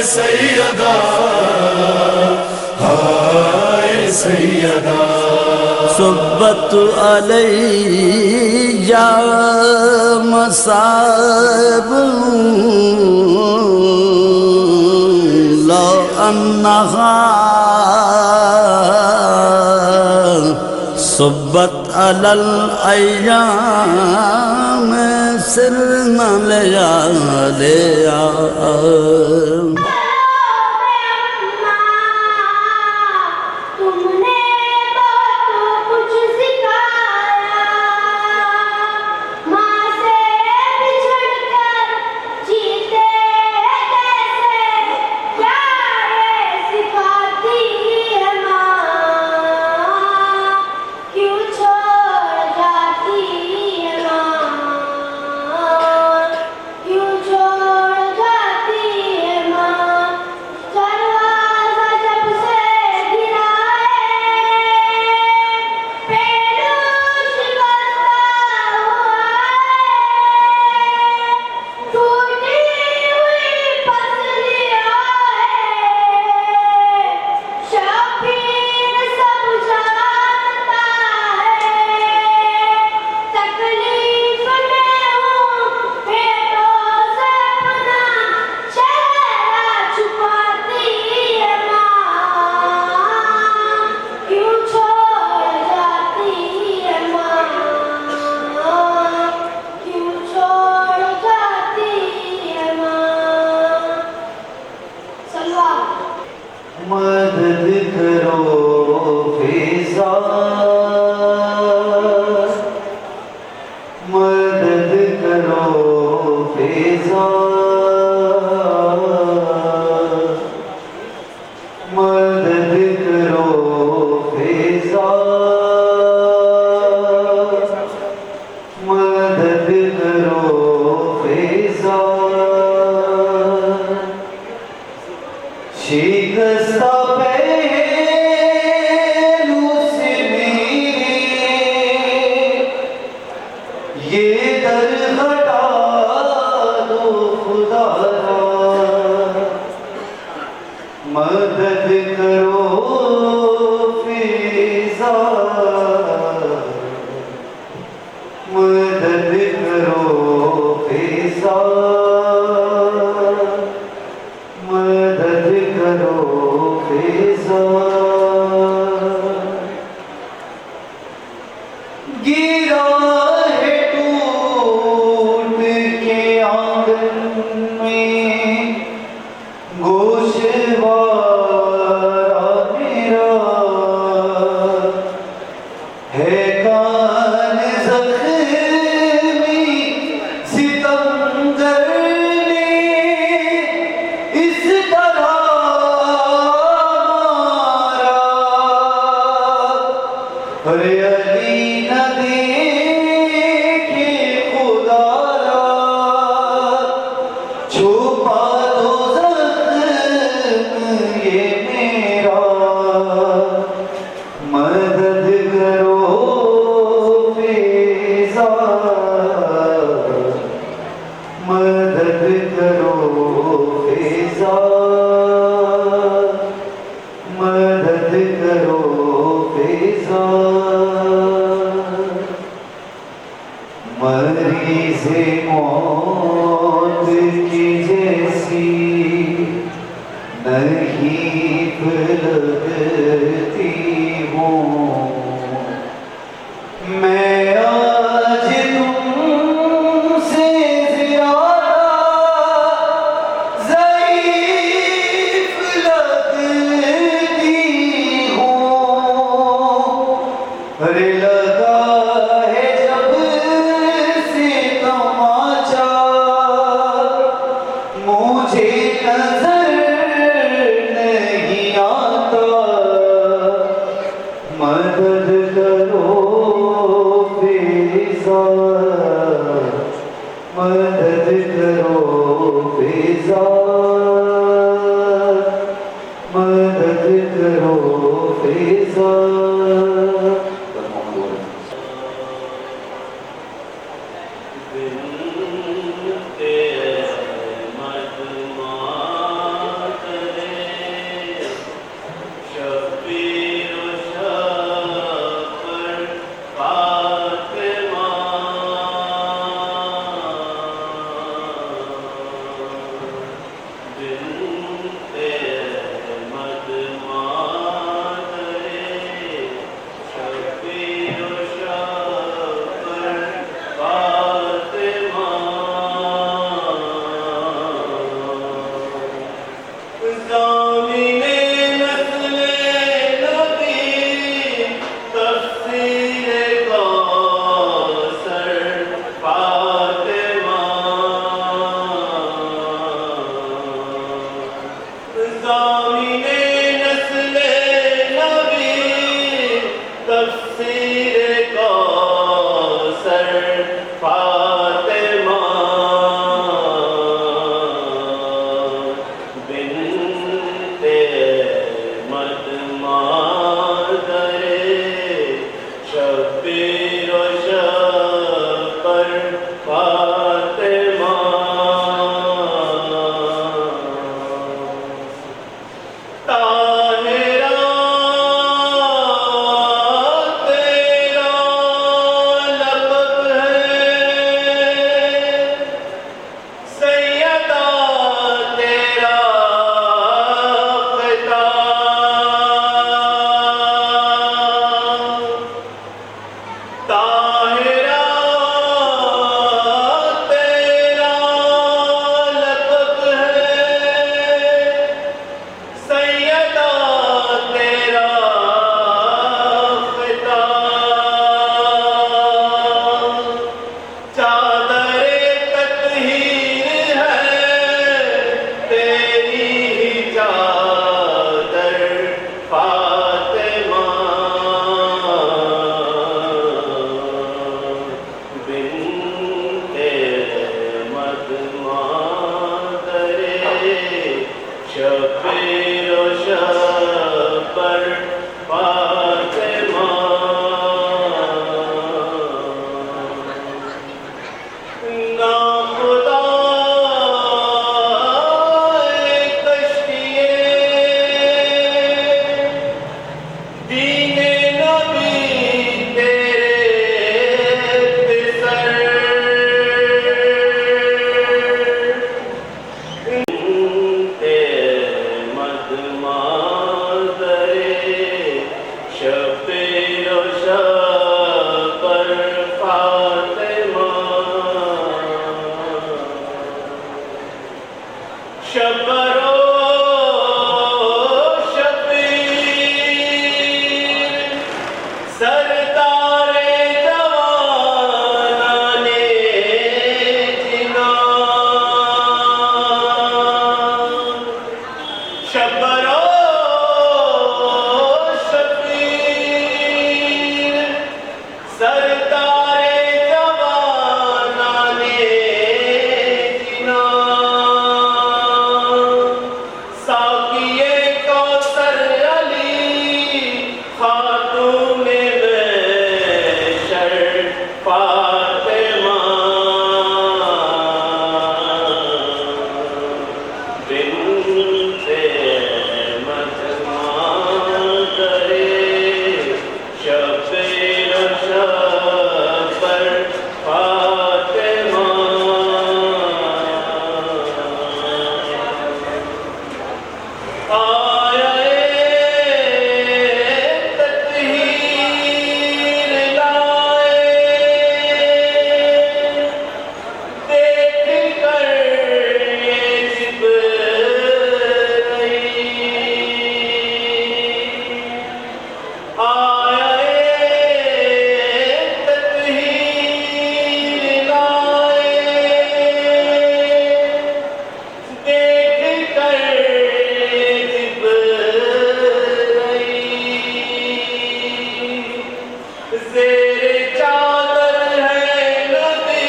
सैयदा हाय सैयदा सुब्बत अलैया मसाब लो अन्नहा सुब्बत अलल अय्याम सिरना लिया लिया मदद करो फिजा मदद करो फिजा मदद करो फिजा मदद करो फिजा शिकस्ता पहलू से मेरे ये दर हटा दो खुदारा मदद करो फिजा मदद करो फिजा मदद करो फिजा गिरा है टूट के आंगन में गोशवारा मेरा है कान ज़ख्मी सितमगर ने इस तरह मारा अरे अली न देखे खुदारा छुपा दो ज़ख्म ये मेरा मदद करो फिजा मदद करो फिजा मदद करो फिजा मरीज़ मौत की जैसी नहीफ लगती हूँ मैं आज तुमसे ज़्यादा ज़ईफ़ लगती हूँ अरे लगा है जब से तमाचा मुझे नजर नहीं आता मदद करो फिजा मदद करो फिजा मदद करो फिजा बिनते अहमद माँ शबरो शबीर सरदारे जवानाने जिना शबरो शबीर सरदारे जवानाने जिना साकिए कौसर अली खातूने बेशर फातिमा बिन्ते मतमादरे शबीर शबर फातिमा आया तत्हीर लाए देख कर ये जिब्राईल आया तत्हीर लाए देख कर ज़ेरे चादर है नदी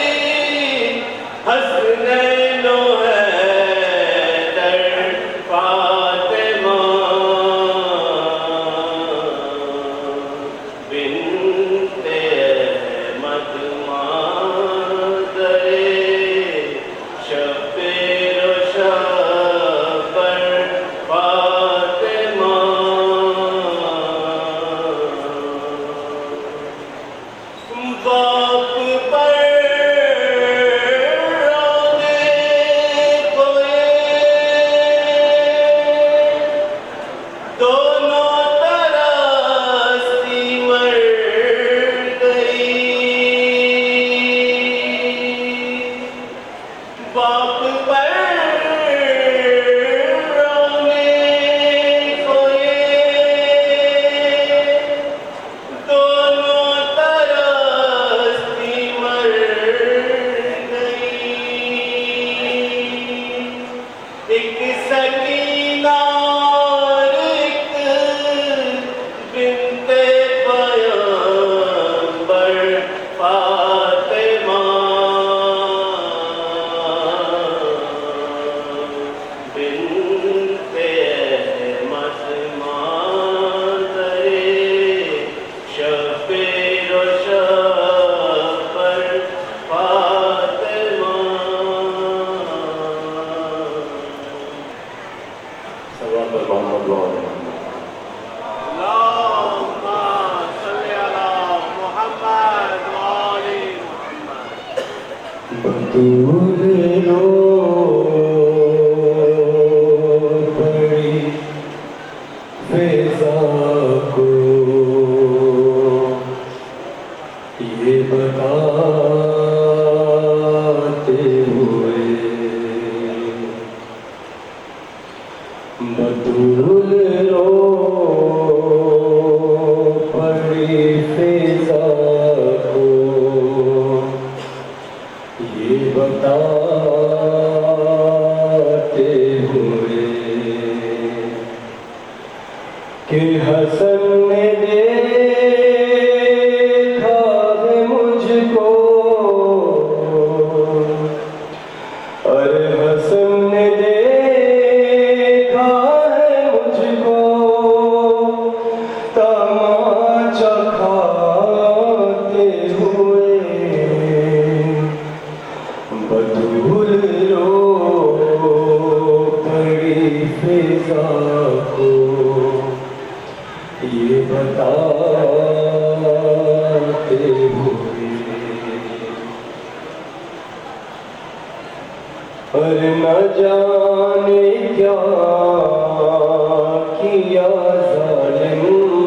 हसनैनो है दर फातिमा बिन्ते मतमादरे शबीर शबर फातिमा बाप पर रोने कोए दोनों तरसी मर गई बाप पर रोने कोए दोनों तरसी मर गई एक सकीना और एक बिन्ते पैगंबर फातिमा बिन्ते मतमादरे शबीर शबर फातिमा सल्लल्लाहु अलैहि अल्लाहुम्मा सल्ली अला मुहम्मद व आलि मुहम्मद बतूल रो पड़ी फिजा को ये बताते हुए बतूल रो पड़ी फिजा को ये बताते हुए कि हसन ने देखा है मुझको अरे हसन ने देखा है मुझको तमाचा खाते हुए बतूल रो पड़ी फिजा को ये बताते हुए पर न जाने क्या किया जालिम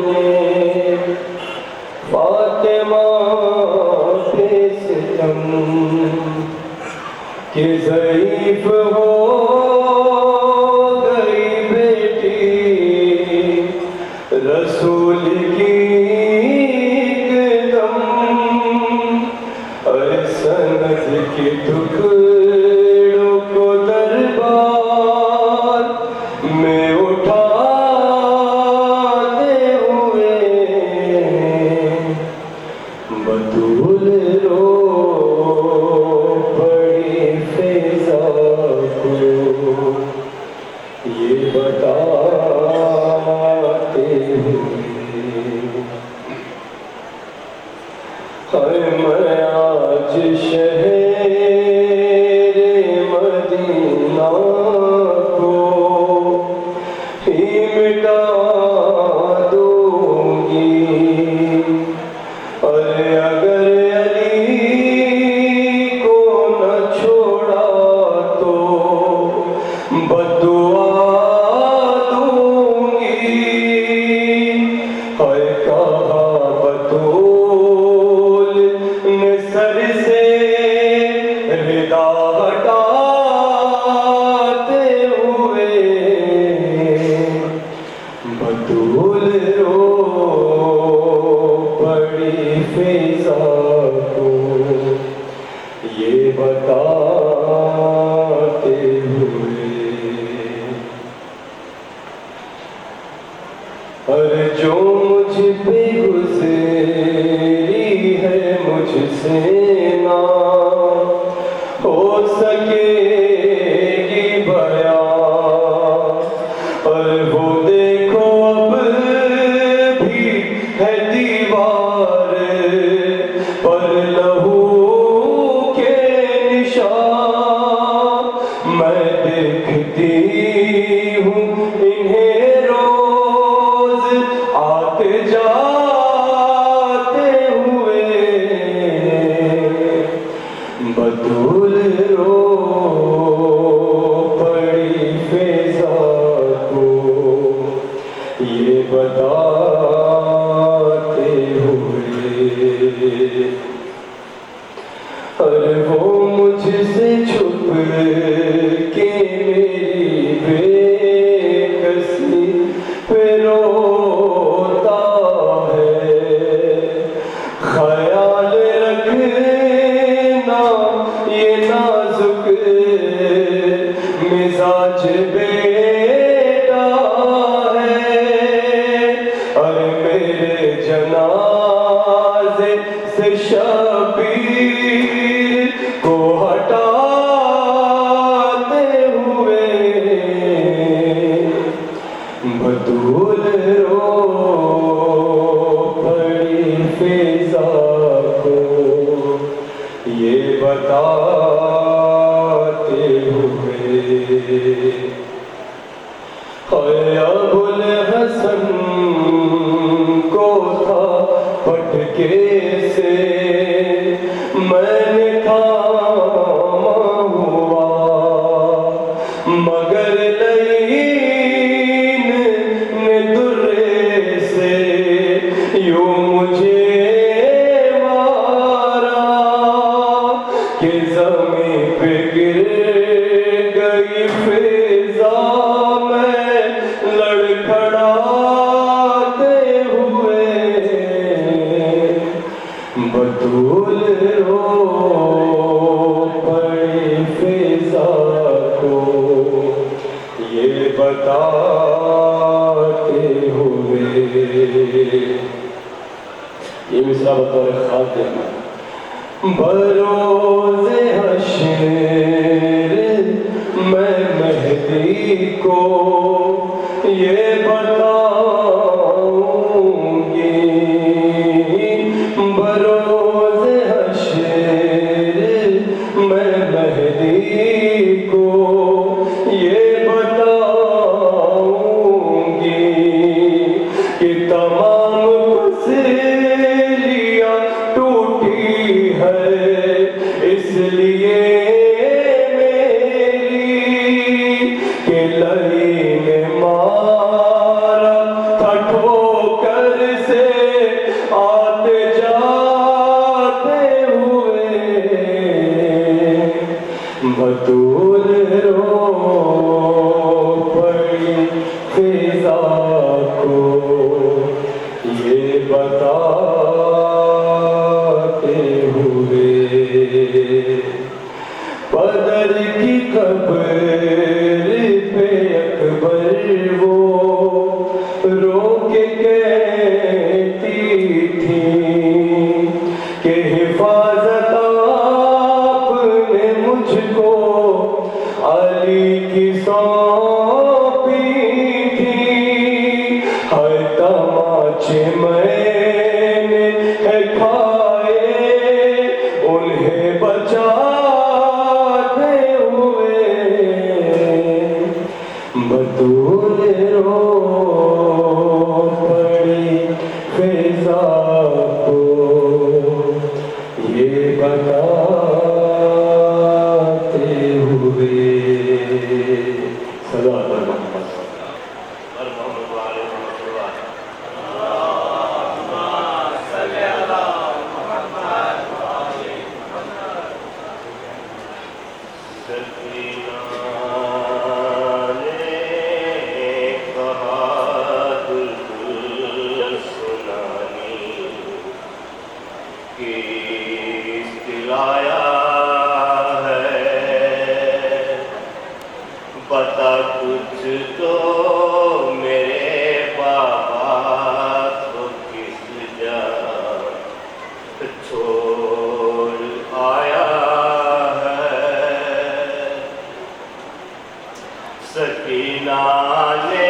ने फातिमा पे सितम कि ज़ईफ़ हो और जो मुझ पे गुजरी है मुझसे ना हो सकेगी बयां, और वो देखो अब भी है दीवार पर लहू के निशान। मैं देखती हूँ इन्हें रोज आते जाते हुए, बतूल रो पड़ी फिजा को ये बताते हुए, और वो मुझसे छुप के मेरी बेकसी पे रोता है। ख्याल रखना ये नाजुक मिजाज बेटा है, और मेरे जनाजे से शबीर को हटाते हुए, बतूल रो पड़ी फिजा को ये बताते हुए। अबुल हसन को था पटके से मैंने थामा हुआ, मगर लईन ने दुर्रे से यूं मुझे मारा कि ज़मीं पे गिर गई फिजा में लड़खड़ाते हुए, बतूल रो पड़ी फिजा को ये बताते हुए। ये मिसरा बतौर खास देना। बरोज़े हश्र मैं मेहदी को ये बताऊंगी, बरोज़े हश्र मैं मेहदी को ये बताऊंगी कि तमाम पसलियां टूटी है इसलिए मेरी, कि लई ने मारा था ठोकर से आते जाते हुए, बतूल रो पड़ी फिजा को ये बताते हुए। बदर की कब्र पे अकबर वो रो के कहती थी कि हिफाजत आपने मुझको अली की सौंपी थी। हर तमाचे मैंने है खाए उन्हें बचाते हुए, बतूल रो पड़ी फिजा को ये बताते हुए। सदा और मोहम्मद वाले मोहम्मद सकीना ने कहा दुल्हन सुनानी कि लाया है, बता कुछ तो मेरे बाबा सकीना ने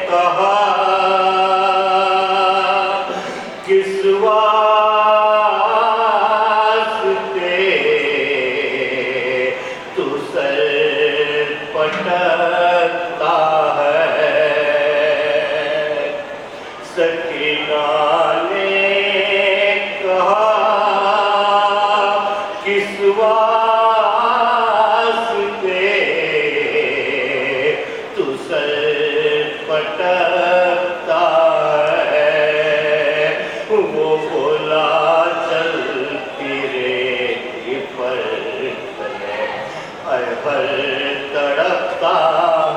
कहा किस वास्ते तू सर पटकता है। सकीना ने कहा किस वास्ते तू सर पटकता है। वो बोला चलती रेती पर हर तड़पता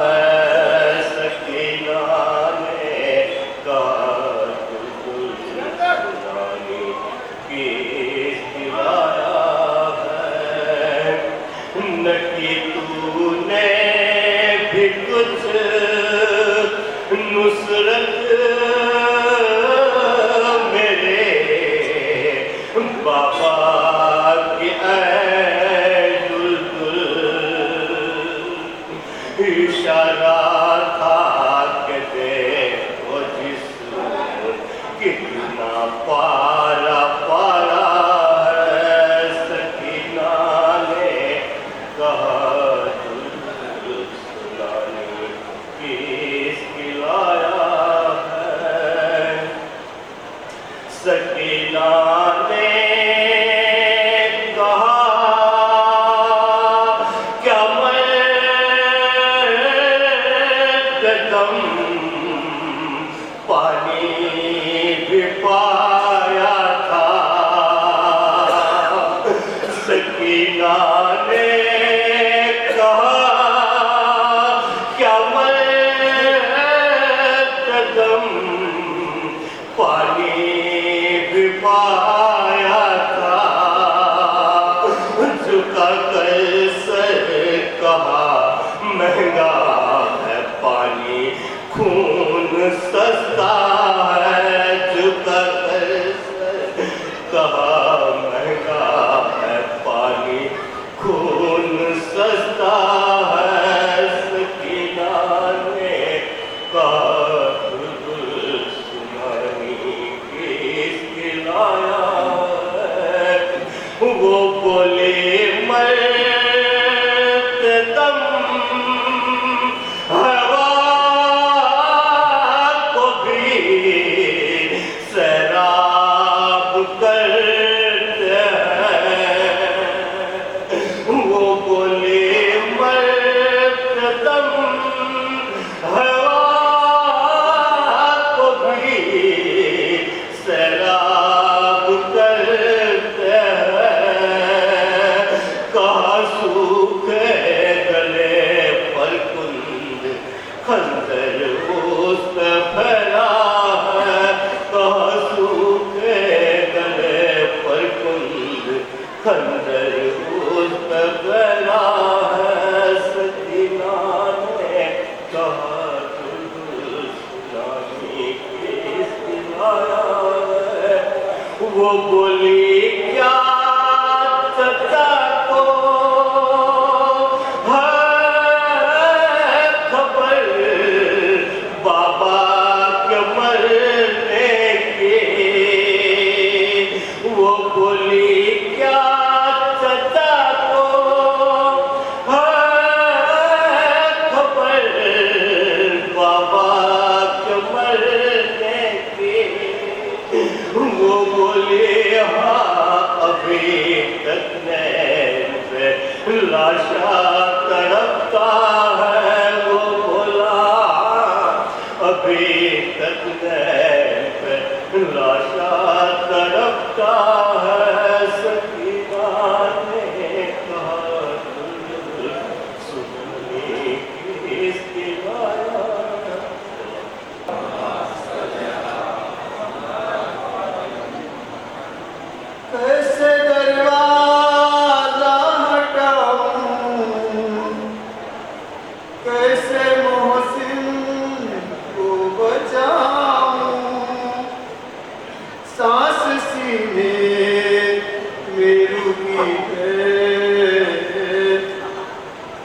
है। सकीना ने कहा सुनानी की दीवारा है। न कि तूने भी कुछ नुसरत मेरे बाबा की इशारा था कि देखो जिस्म कितना पारा पारा है। सकीना ने कहा सुनानी किसकी लाया है। सकीना ने कहा क्या कदम पानी भी पाया था। सकीना ने कहा क्या मैं कदम पानी भी पाया था। झुका कर सर कहा महंगा है पानी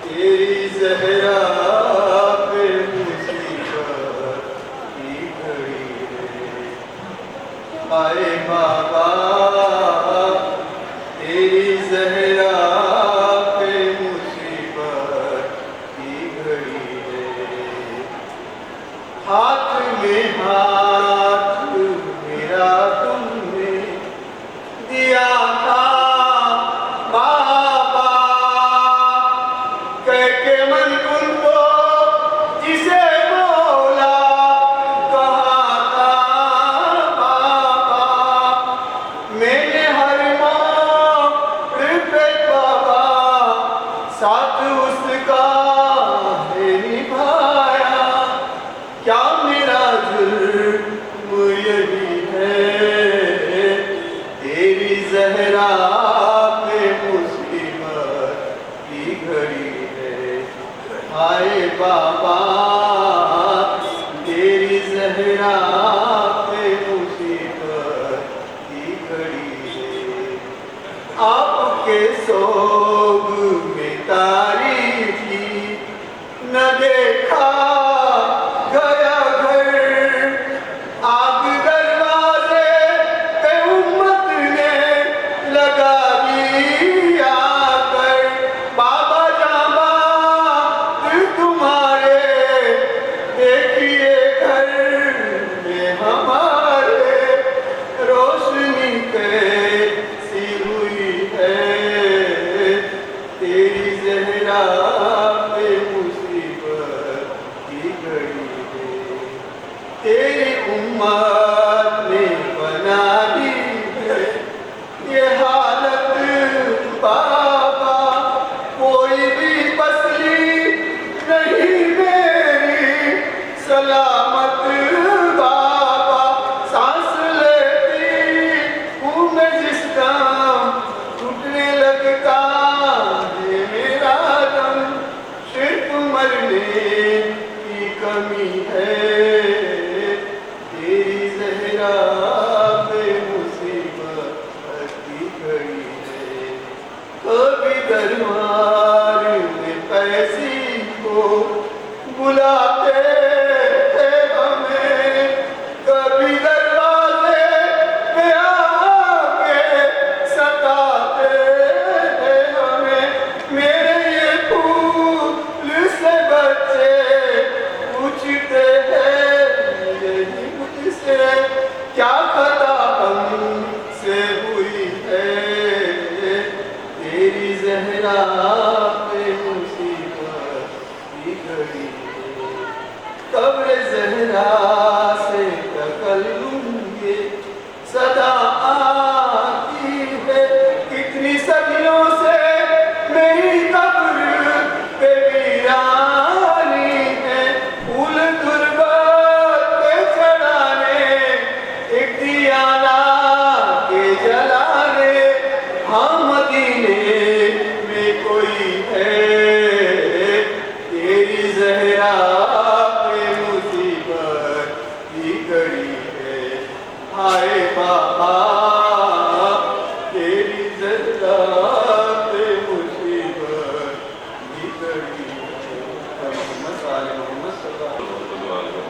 तेरी ज़हरा पे मुसीबत की घड़ी है। आए बाबा तेरी ज़हरा पे मुसीबत की घड़ी है। हाथ में हाथ मेरा तुमने दिया था बाबा, कह के मन तुमको जिसे बोला कहा था बाबा। मैंने हर मोड़ पे बाबा साथ उसका है निभाया। क्या मेरा जुर्म यही है, तेरी ज़हरा पे मुसीबत की घड़ी है। हाय बाबा तेरी ज़हरा पे मुसीबत की घड़ी है। आपके सोग में तारीकी न देखा गया घर, आग दरवाजे पे उम्मत ने लगा दिया कर। बाबा जाबा तुम्हारे देखिए घर में हमारे रोशनी कैसी हुई है। तेरी ज़हरा पे मुसीबत की घड़ी है। तेरी उम्मत ने बना दी है ये हालत बाबा। कोई भी पसली नहीं मेरी सलामत बाबा। सांस लेती हूँ मैं जिस दम टूटने लगता है मेरा दम। सिर्फ मरने की कमी है, तेरी ज़हरा पे मुसीबत की घड़ी है। कभी दरबार में पैसी को बुलाते थे हमें, कभी दरवाजे पे आके सताते थे हमें। मेरे ये फूल से बच्चे पूछते हैं यही मुझसे, क्या खता हमसे हुई है। तेरी ज़हरा पे मुसीबत की घड़ी है। कब्र ज़हरा से तकल्लुम ये सदा आती है। कितनी सदियों से मेरी कब्र पे वीरानी है। फूल गुर्बत पे चढ़ाने एक दिया ला के जलाने। हाँ मदीने में कोई है, तेरी ज़हरा पे मुसीबत की घड़ी है। हाय बाबा तेरी ज़हरा पे मुसीबत की घड़ी है। मोहम्मद सल्लल्लाहु अलैहि वसल्लम।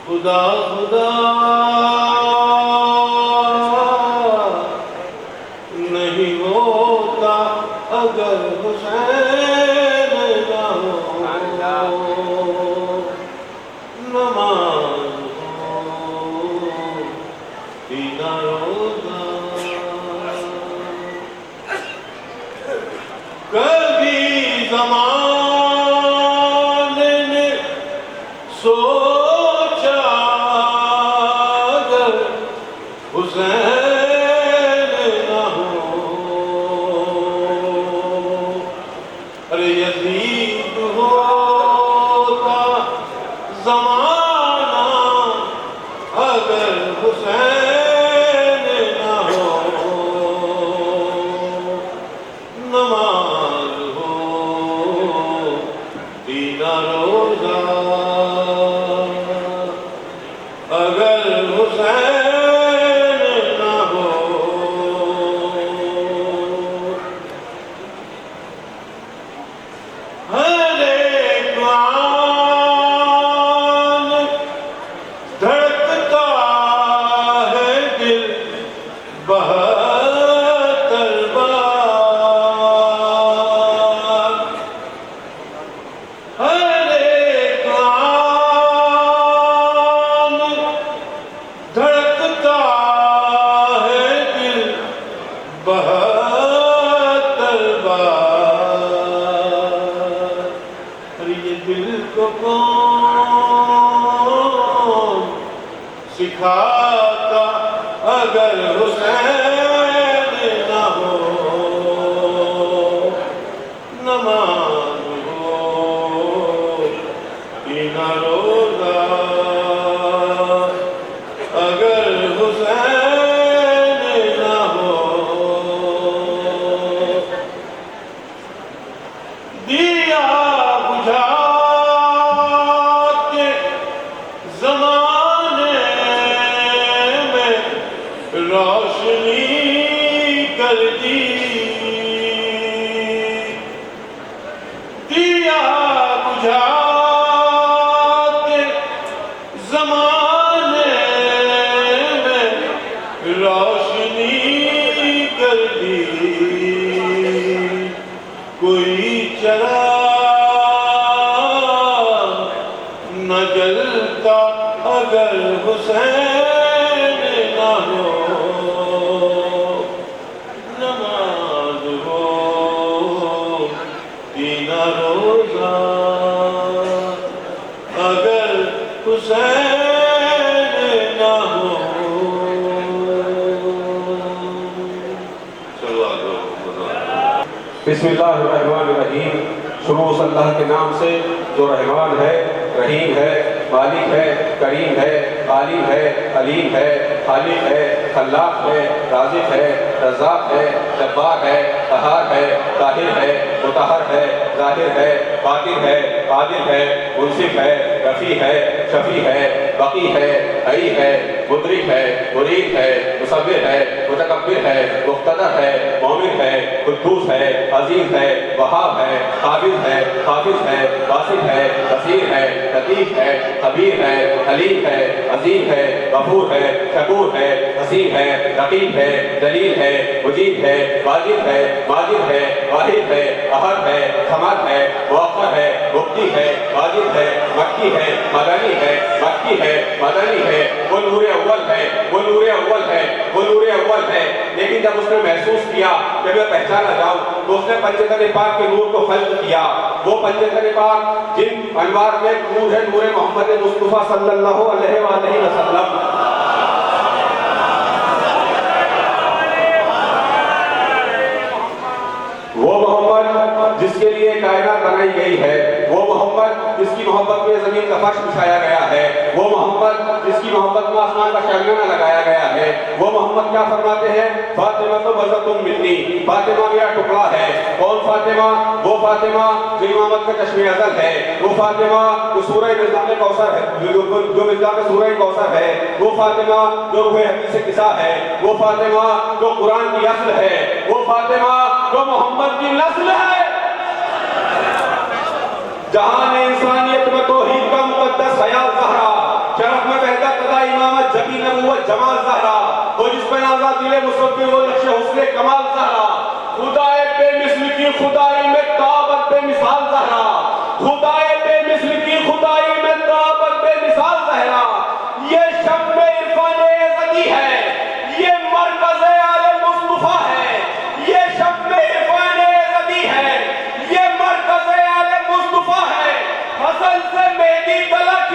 खुदा खुदा नहीं होता अगर हुसैन ना हो। सोचा अगर हुसैन ना हो, अरे यजीद होता ज़माना अगर हुसैन ना हो, नमाज हो दीना रोजा अगर हुसैन ना हो, हर एक आन धड़कता है दिल बहत्तर बार, हर एक आन धड़कता है दिल बहत्तर बार, अरे ये दिल को कौन सिखाता अगर हुसैन ना हो, नमाज हो दीना रोजा अगर हुसैन ना हो, दिया बुझा के ज़माने में रोशनी कर दी, दिया बुझा के ज़माने में रोशनी कर दी, कोई चराग न जलता अगर हुसैन ना हो, नमाज हो दीना रोजा अगर हुसैन ना हो। चलो आगे बिस्मिल्लाहिर्रहमानिर्रहीम। शुरू उस अल्लाह के नाम से जो रहमान है, रहीम है, मालिक है, करीम है, आलिम है, अलीम है, खालिक है, खल्लाक है, राज़िक है, रज़्ज़ाक़ है, जब्बार है, क़हार है, ताहिर है, मुतहर है, ज़ाहिर है, बातिन है, आदिल है, मुनसिफ है, रफ़ी है, शफ़ी है, बक़ी है, हई है, मुदरिक है, मुरीद है, मुसव्विर है, मुतकब्बिर है, मुक़्तदर है, मोमिन है, कुद्दूस है, अज़ीज़ है, वहाब है, काबिज़ है, हाफ़िज़ है, वासिफ़ है, बसीर है, लतीफ़ है, खबीर है, हलीम है, अज़ीम है, गफूर है, शकूर है, हसीब है, रकीब है, जलील है, मुजीब है, वाजिब है, माजिद है, वाहिद है, अहद है, समद है, मुअक्कर है, मुब्दी है, वाजिब है, मक्की है, मदनी है, मक्की है, मदनी है, वो नूर अव्वल है, वो नूर अव्वल है, वो नूर अव्वल है। लेकिन जब उसने महसूस किया कि मैं पहचाना जाऊं, तो उसने पंचतन पाक के नूर को खल्क़ किया। वो पंचतन पाक जिन अनवार में नूर है, नूर मोहम्मद मुस्तफ़ा सल्लल्लाहु अलैहि वसल्लम। वो मोहम्मद जिसके लिए कायनात बनाई गई है, वो मोहम्मद जिसकी मोहब्बत में जमीन का फर्श बिछाया गया है, वो मोहम्मद जिसकी मोहब्बत में आसमान का शामियाना लगाया गया है। वो मोहम्मद क्या फरमाते हैं? फातिमा तो बज़अतुम मिन्नी, फातिमा मेरा टुकड़ा है। कौन फातिमा? वो फातिमा जो इमामत का चश्मे अज़ल है, वो फातिमा जो सूरह मिज़दाक़ कौसर है, जो मिज़दाक़ सूरह कौसर है, वो फातिमा जो रूह हदीस किसा है, वो फातिमा जो कुरान की अस्ल है, वो फातिमा जो मोहम्मद की नस्ल है। जहान इंसानियत में तौहीद का मुक़द्दस हया ज़हरा, शरफ में बहता कदा इमामत जबी नबुव्वत जमाल ज़हरा, वो जिस पे नाज़ा दिले मुसव्विर वो नक्श हुस्न कमाल ज़हरा, खुदाए बेमिस्ल की खुदाई में ताबत बेमिसाल ज़हरा, खुदाए बेमिस्ल की खुदाई में ताबत बेमिसाल ज़हरा। ये शब इरफान ज़की है, ये मरकज़ आले मुस्तफ़ा है, ये शब इरफान ज़की है, ये मरकज़ आले मुस्तफ़ा है। हसन से मेहदी तलक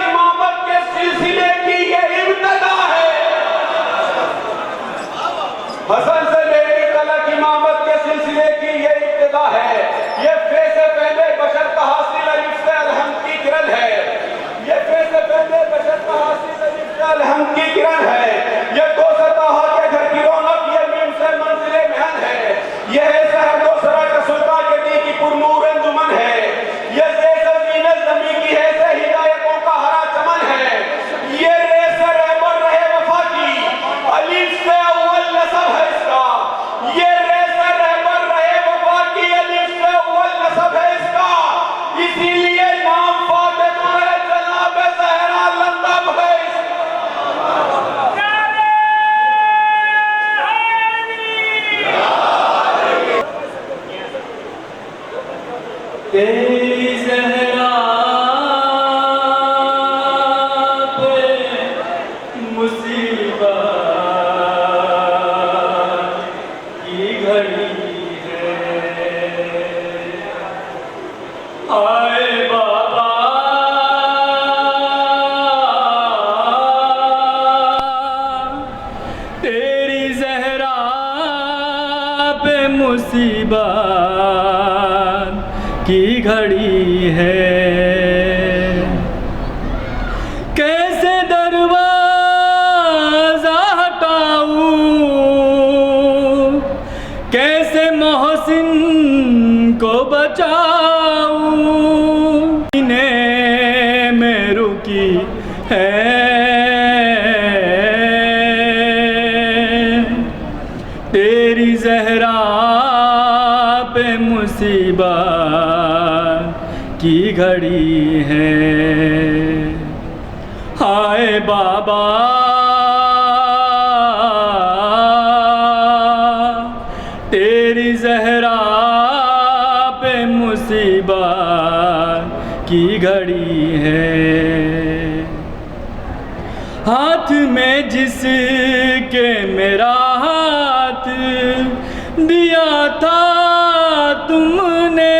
मुसीबत की घड़ी है। कैसे दरवाजा हटाऊं, कैसे मोहसिन को बचाऊं, इन्हें में रुकी है। तेरी ज़हरा पे मुसीबत की घड़ी है। हाय बाबा तेरी ज़हरा पे मुसीबत की घड़ी है। हाथ में जिसके मेरा हाथ दिया था तुमने,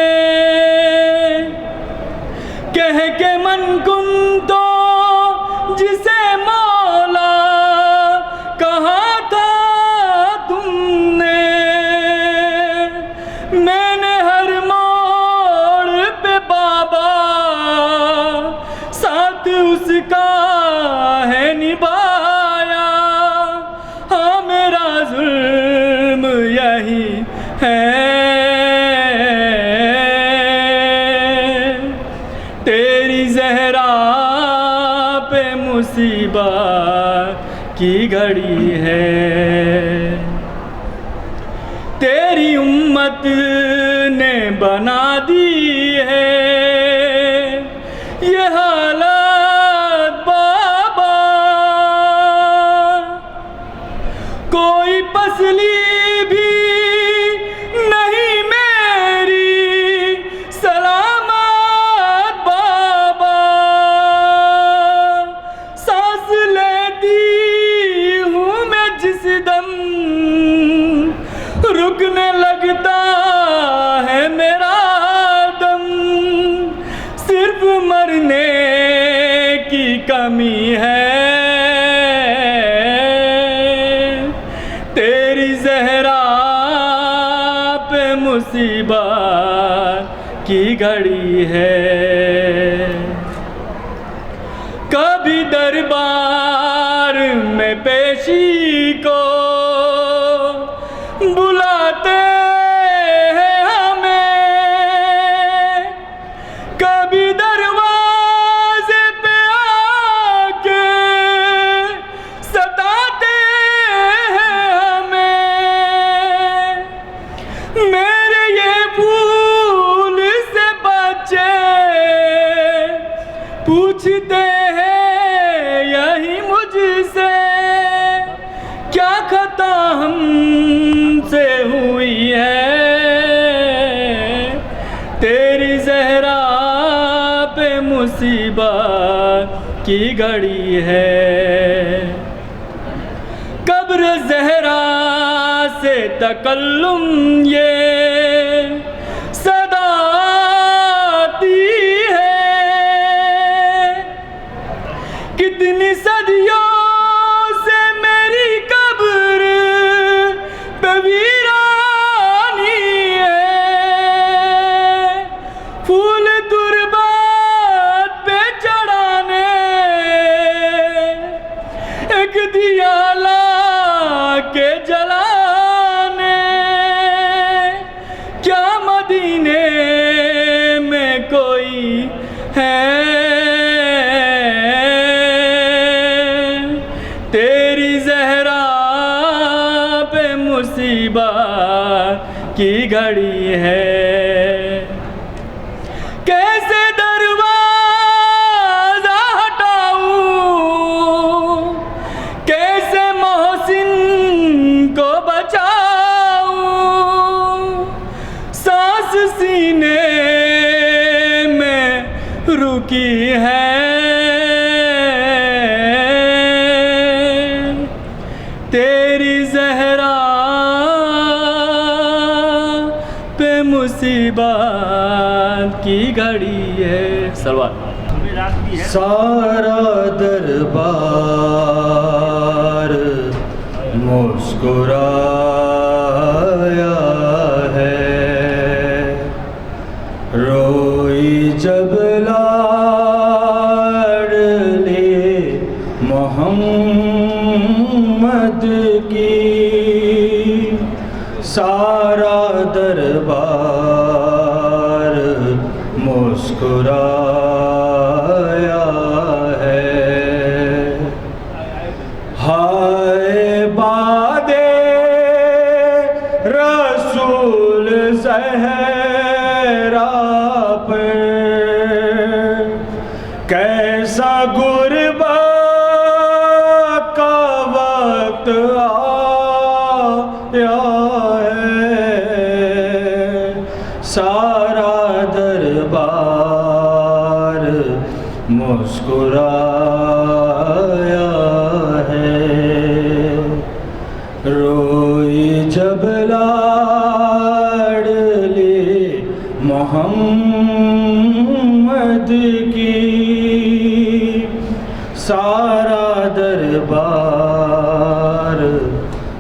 कह के मन कुन तो जिसे मौला कहा था तुमने। मैंने हर मोड़ पे बाबा साथ उसका है निभाया। हाँ मेरा जुल्म यही है। तेरी ज़हरा पे मुसीबत की घड़ी है। तेरी उम्मत ने बना दी है ये हालत बाबा। कोई पसली भी नहीं मेरी सलामत बाबा। सांस लेती हूँ मैं जिस दम, रुकने लगता है मेरा दम। सिर्फ मरने की कमी है। तेरी ज़हरा पे मुसीबत की घड़ी है। कभी दरबार में पेशी को बुलाते हैं हमें, कभी दरवाजे पे आके सताते हैं हमें। मेरे ये भूल से बच्चे पूछते हैं यही मुझसे, क्या खता हमसे हुई है। तेरी ज़हरा पे मुसीबत की घड़ी है। कब्र ज़हरा से तकल्लुम ये सदा आती है। कितनी सदियों से मेरी कब्र पे वीरानी है। फूल तुरबात पे चढ़ाने एक दिया ला के जलाने, क्या मदीने में कोई है। तेरी ज़हरा पे मुसीबत की घड़ी है। कैसे दरवाजा हटाऊं, कैसे मोहसिन को बचाऊं। सांस सीने में रुकी है। तेरी ज़हरा पे मुसीबत की घड़ी है। सलवार सारा दरबार मुस्कुराया है। सारा दरबार मुस्कुराया है। हाय बादे रसूल ज़हरा पे कैसा गुरबा का वक्त आया है। सारा दरबार मुस्कुराया है। रोई जब लाडली मोहम्मद की सारा दरबार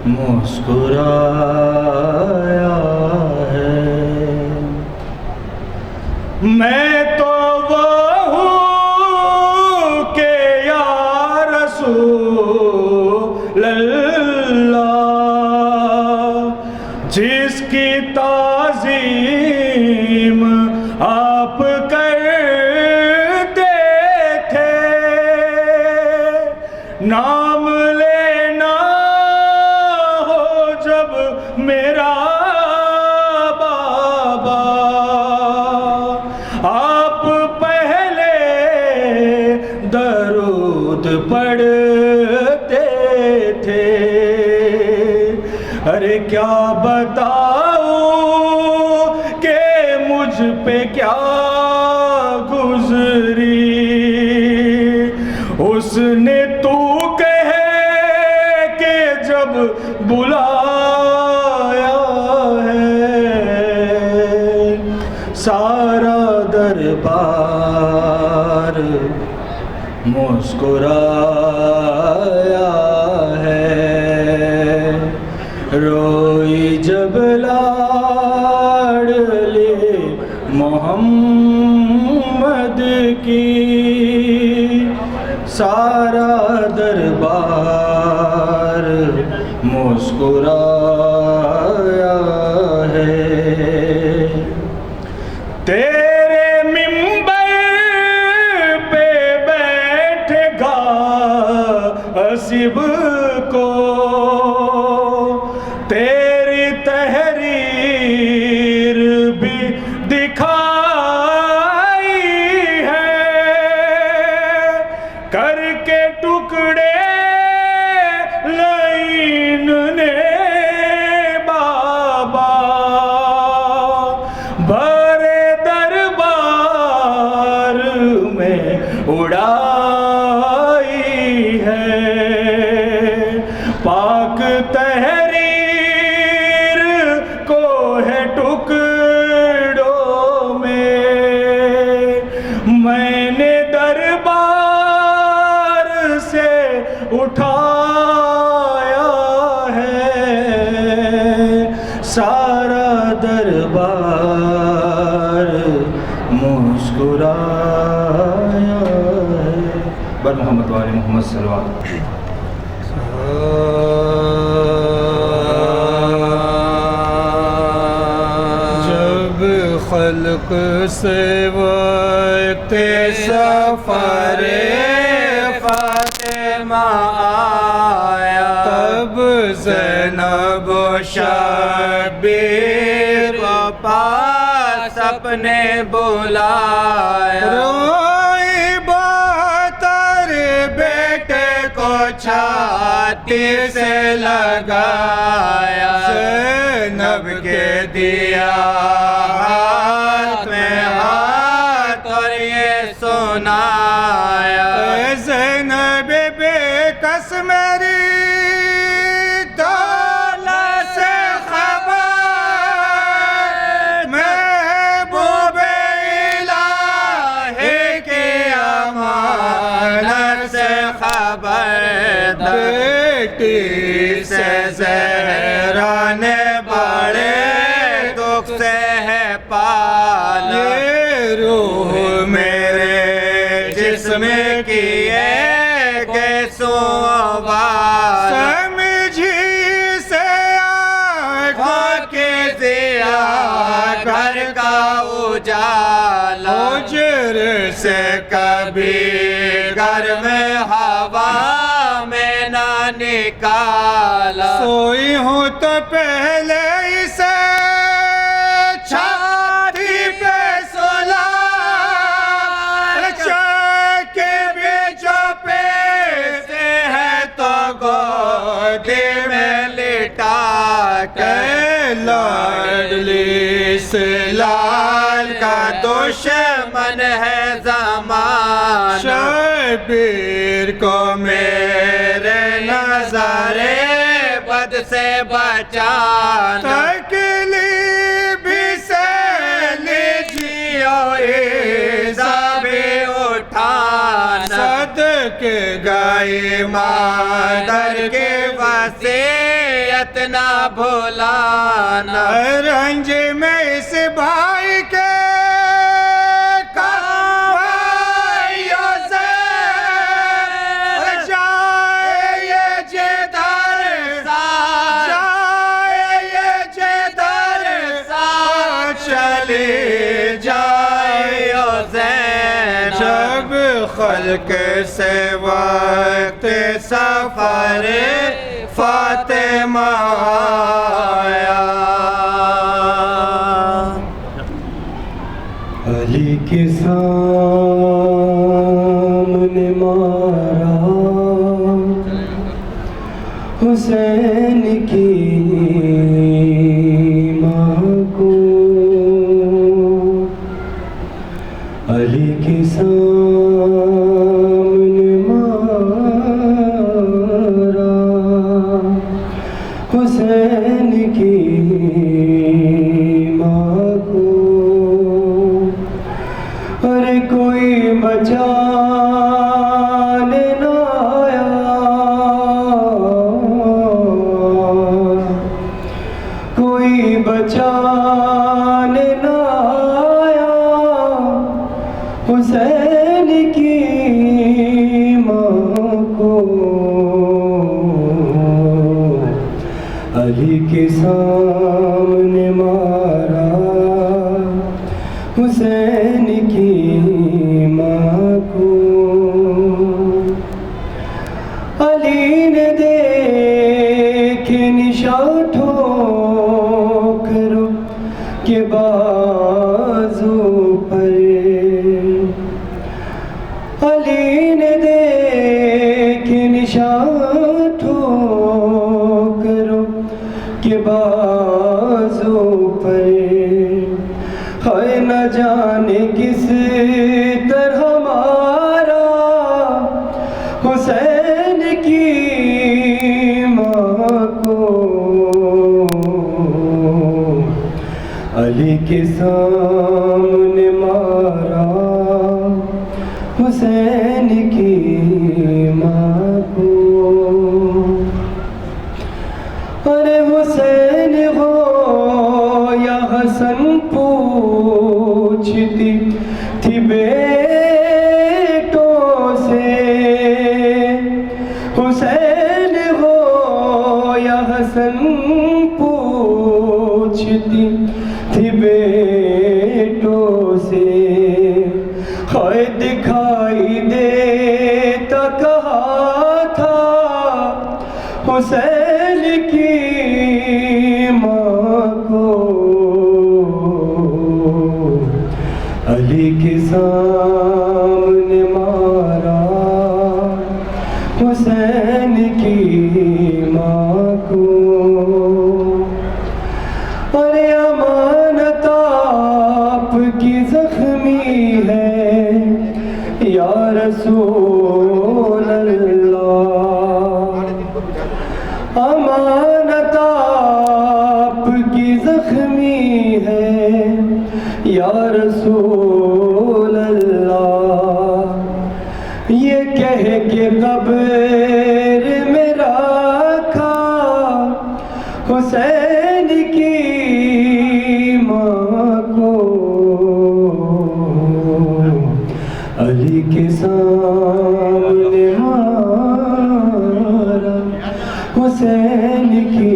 मुस्कुराया है। मैं तो वो हूँ कि या रसूल अल्लाह जिसकी ताज़ीम आप करते थे। नाम लेना हो जब मेरा बाबा आप पहले दरूद पढ़ते थे। अरे क्या बताऊं कि मुझ पे क्या गुजरी उसने तू कहे कि जब बुलाया है। सारा दरबार मुस्कुराया है। रोई जब लाडली मोहम्मद की सारा दरबार मुस्कुराया है। तेरे मिंबर पे बैठेगा हसीब को तेरी तहरीर भी दिखाई है। करके टुकड़े लाइन ने बाबा भरे दरबार में उड़ाई है। पाक तहरीर को है टुकड़ों में मैंने दरबार से उठाया है। सारा दरबार मुस्कुराया है। बर मोहम्मद वाले मोहम्मद सल्लल्लाहु अलैहि वसल्लम। जब खल्क से वक्त सफरे फातिमा आया तब ज़ैनब शब्बीर को पास अपने बुलाया। रोई बहत्तर बेटे को छाती से लगाया। ज़ैनब के दिया हाथ में हाथ और ये सुनाया। ज़ैनब बेकस मेरी दौलत से खबर महबूबे इलाही की अमानत से खबर। बेटी से ज़हरा ने बड़े दुख से है पाला। ये रूह मेरे जिस्म की समझी से आँखों शबीर घर में हवा में ना निकाला। सोई हूँ तो पहले इसे छाती पे सुला के बीचों पे से है तो गोदी में लिटा के लाडली से लाल का दुश्मन है ज़माना। शबीर को मेरे नज़ारे बद से बचाना। तकलीफ से लीजियो इज़ा भी उठाना। सदके गई मादर के वसीयत ना भुलाना। रंज में इस भाई के भाइयों से जाए ये जिधर जाए ये जिधर चले जाए जब खल्क से वक्त सफर फातिमा आया। अली के सामने मारा हुसैन की माँ को। अली के सामने मारा हुसैन की माँ को। अरे कोई बचाने न आया, कोई बचाने न आया हुसैन की माँ को। अली के सामने मारा हुसैन की माँ को। अली ने देखे निशान ठोकरों के बाजू पर। अली ने देखे निशान ठोकरों के बाजू पर। है न जाने किस तरह मारा हुसैन की माँ को। अली के सामने मारा हुसैन की माँ को। अरे हुसैन हो या हसन पूछती थी बेटों से। हुसैन हो या हसन पूछती थी बेटों से। हाय दिखाई देता कहा था हुसैन की माँ को। अली के सामने मारा हुसैन की माँ को। अरे अमानत आपकी जख्मी है या रसूल अल्लाह। अमानत आपकी जख्मी है या रसूल अल्लाह। ये कह के कब्र में रखा हुसैन की माँ को। अली के सामने मारा हुसैन की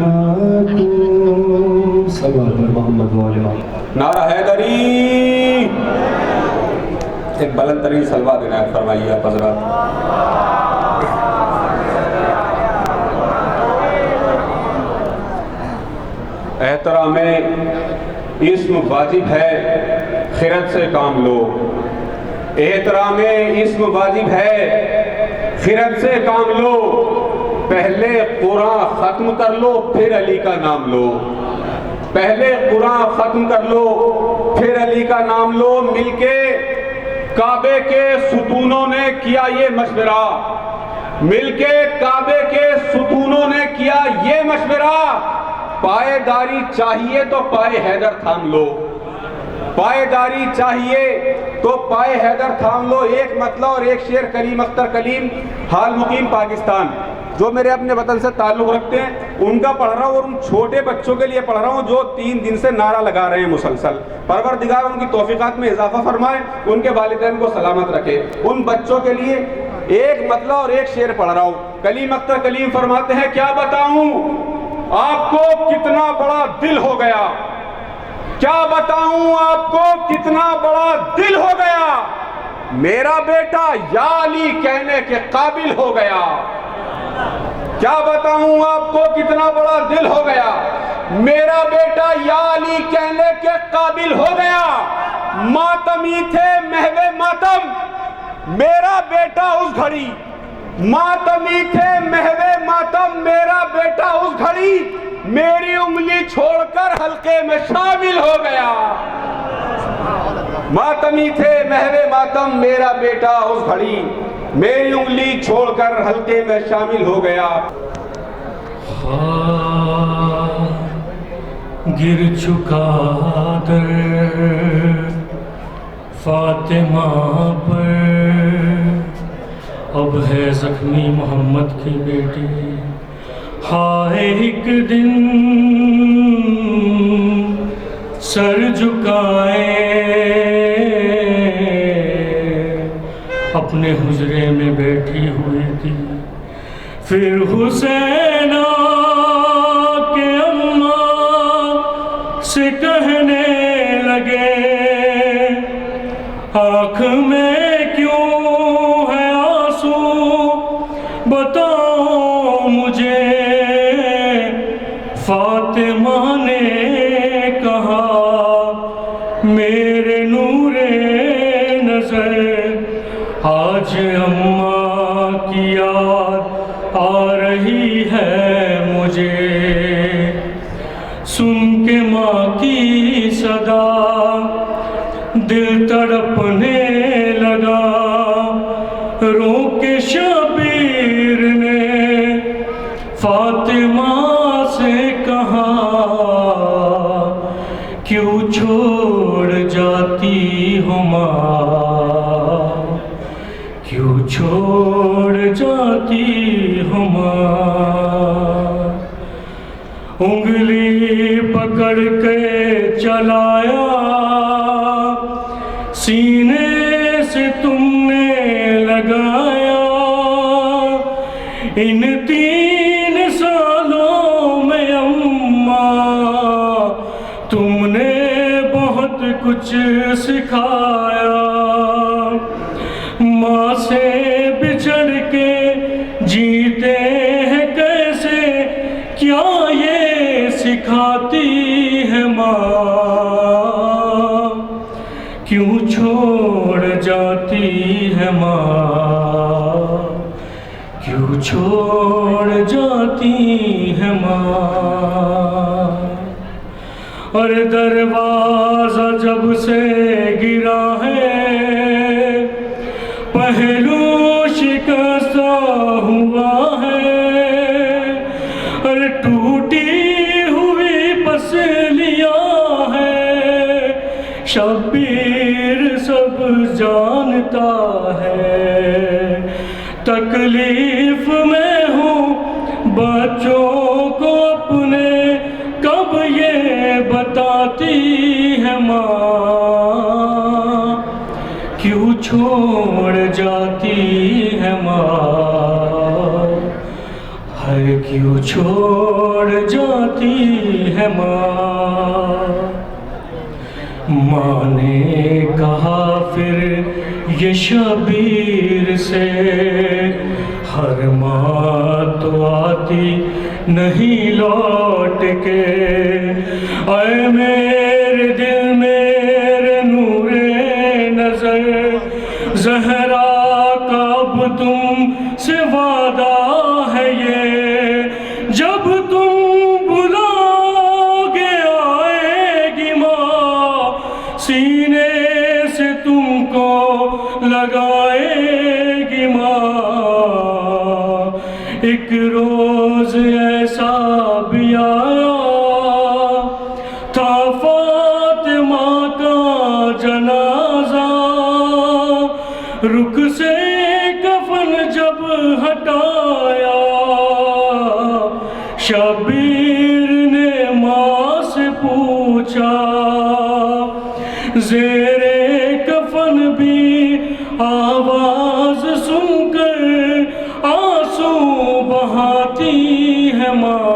माँ को। सल्लल्लाहु अलैहि मोहम्मद वाले नारा हैदरी। एक बुलंद बेहतरीन सलवा देना फरमाइए आप हज़रात। एहतराम इस्म वाजिब है, खिरत से काम लो। एहतराम इस्म वाजिब है, खिरत से काम लो। पहले कुरान ख़त्म कर लो, फिर अली का नाम लो। पहले कुरान ख़त्म कर लो, फिर अली का नाम लो। मिलके काबे के सुतूनों ने किया ये मशवरा, मिलके काबे के सुतूनों ने किया ये मशवरा। पायेदारी चाहिए तो पाए हैदर थाम लो, पायेदारी चाहिए तो पाए हैदर थाम लो। एक मतला और एक शेर कलीम अख्तर कलीम हाल मुकीम पाकिस्तान, जो मेरे अपने वतन से ताल्लुक़ रखते हैं, उनका पढ़ रहा हूँ और उन छोटे बच्चों के लिए पढ़ रहा हूँ जो 3 दिन से नारा लगा रहे हैं मुसलसल। परवरदिगार उनकी तौफीकात में इजाफा फरमाए, उनके वालिदैन को सलामत रखे। उन बच्चों के लिए एक मतला और एक शेर पढ़ रहा हूँ। कलीम अख्तर कलीम फरमाते हैं, क्या बताऊँ आपको कितना बड़ा दिल हो गया, क्या बताऊं आपको कितना बड़ा दिल हो गया। मेरा बेटा या अली कहने के काबिल हो गया। क्या बताऊं आपको कितना बड़ा दिल हो गया। मेरा बेटा या अली कहने के काबिल हो गया। मातमी थे महवे मातम, मेरा बेटा उस घड़ी। मातमी थे महवे मातम, मेरा बेटा उस घड़ी। मेरी उंगली छोड़कर हल्के में शामिल हो गया। मातमी थे महवे मातम, मेरा बेटा उस घड़ी। मेरी उंगली छोड़कर हल्के में शामिल हो गया। गिर चुका दर फातिमा पर, अब है जख्मी मोहम्मद की बेटी। हाय एक दिन सर झुकाए, अपने हुजरे में बैठी हुई थी। फिर हुसैना के अम्मा से कहने लगे, आँख में क्यों है आंसू, बताओ मुझे। फातिमा ने कहा, मेरे नूरे नजर आज अम्मा की याद आ रही है मुझे। सुन के माँ की सदा दिल तड़पने लगा। रो के शबीर ने फातिमा से कहा, क्यों छोड़ जाती हो माँ, क्यों छोड़ जाती हो माँ। उंगली पकड़ के चलाया, सीने से तुमने लगाया। इन 3 सालों में अम्मा तुमने बहुत कुछ सिखाया। माँ से बिछड़ के जीते हैं कैसे, क्या ये सिखाती है माँ। क्यों छोड़ जाती है माँ, क्यों छोड़ जाती है माँ। और दरवाजा जब से गिरा है, पहलू शिकस्ता हुआ है। और टूटी हुई पसलियाँ है, शबीर सब जानता है। तकलीफ में हूँ बच्चों को अपने, कब ये बताती है माँ। क्यों छोड़ जाती है माँ, है क्यों छोड़ जाती है माँ। माँ ने कहा फिर ये शबीर से हर माँ तो आती नहीं लौट के। ऐ मेरे दिल मेरे नूरे नजर, ज़हरा का अब तुम से वादा है ये, जब तुम बुलाओगे आएगी माँ, सीने से तुमको लगाएगी माँ। एक रोज ऐसा भी आया था फातिमा का जनाजा, रुख से कफन जब हटाया, शबीर ने माँ से पूछा, ज़ेरे कफन भी आवाज सुनकर आंसू बहाती है माँ,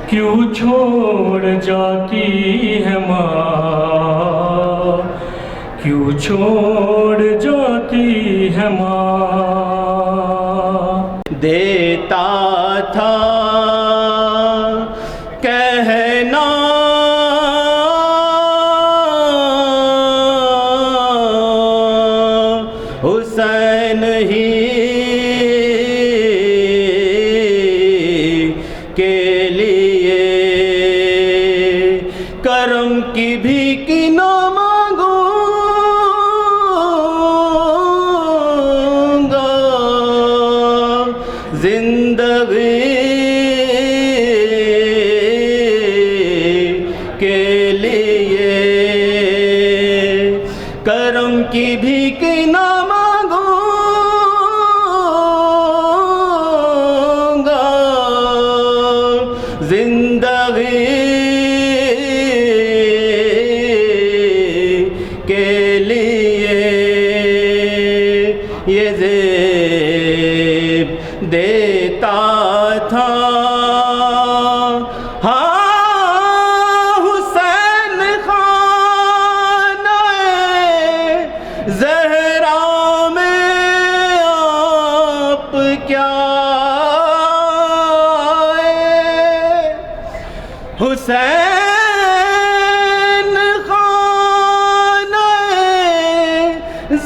क्यों छोड़ जाती है माँ, क्यों छोड़ जाती है माँ। देता था कहना हुसैन ही के लिए, करम की भीख न जिंदगी के लिए, करम की भीख न मांगूंगा, जिंदगी के लिए ये देता था। हाँ हुसैन खान ज़हरा में आप क्या आए, हुसैन खान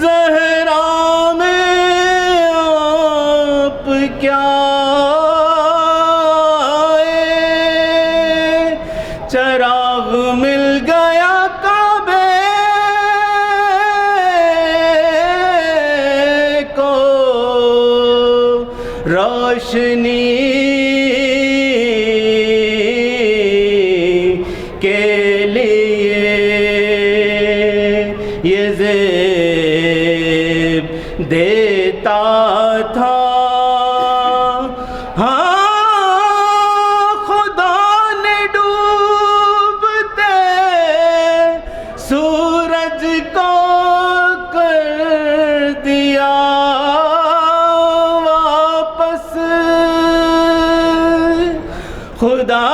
ज़हरा क्या चराग मिल गया काबे को, रोशनी के लिए ये ज़ेब देता था। सूरज को कर दिया वापस, खुदा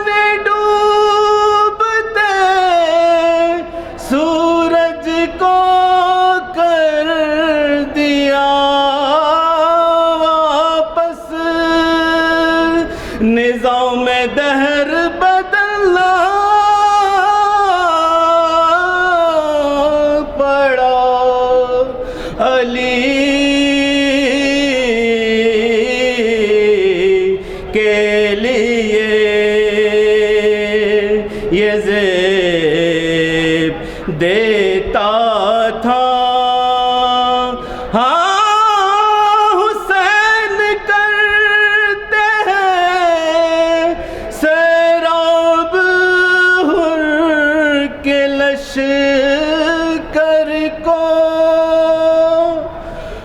ने डूबते सूरज को कर दिया वापस, निज़ाम दहर बदलना अली के लिए ये ज़ेब देता था। हाँ हुसैन करते हैं सैराब हुर के लश्कर को,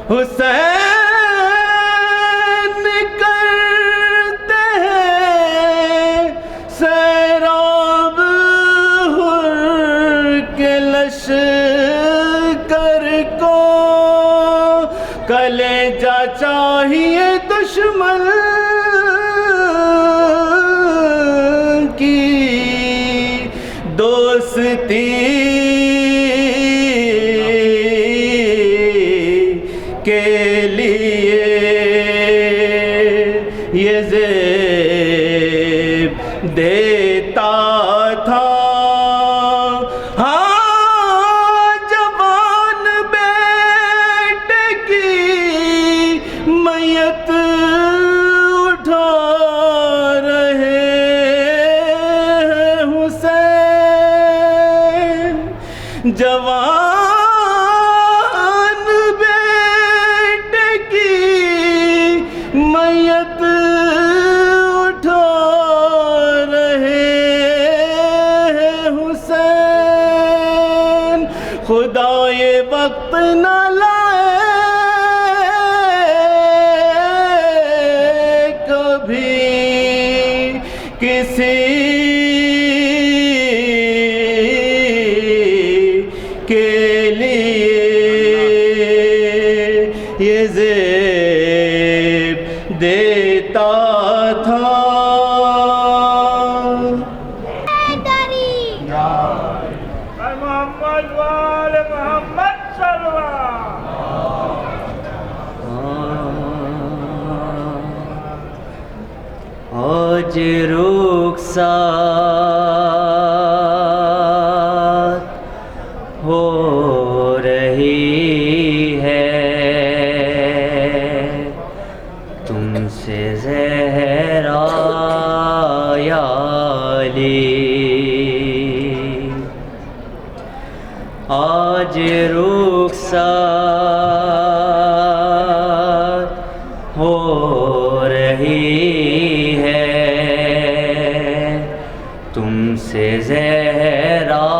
हुसैन करते हैं सैराब हुर के लश्कर को, कलेजा चाहिए दुश्मन की दोस्ती के लिए ये ज़ेब देता था। हाँ, जवान बेटे की मैयत उठा रहे हैं हुसैन। जवान बेटे की मैयत उठा रहे हैं हुसैन। खुदा ये वक्त न लाए कभी किसी के लिए ये ज़ेब देता था। मोहम्मद वाले मोहम्मद आज रुखसात हो रही है तुमसे ज़हरा याली। आज रुखसात हो रही है तुमसे ज़हरा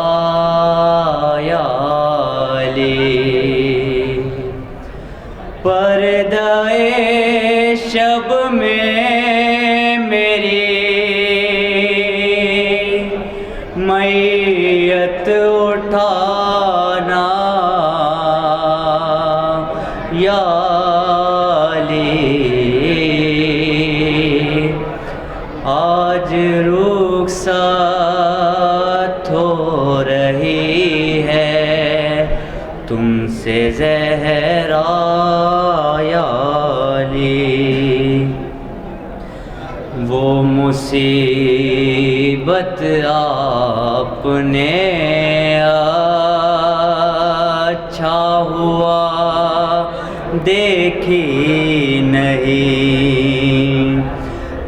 याली। पर्दाए शब में मेरी मैयत उठाना याली। आज रुखसात हो रही है तुमसे ज़हरा याली। वो मुसीबत आपने अच्छा हुआ देखी नहीं।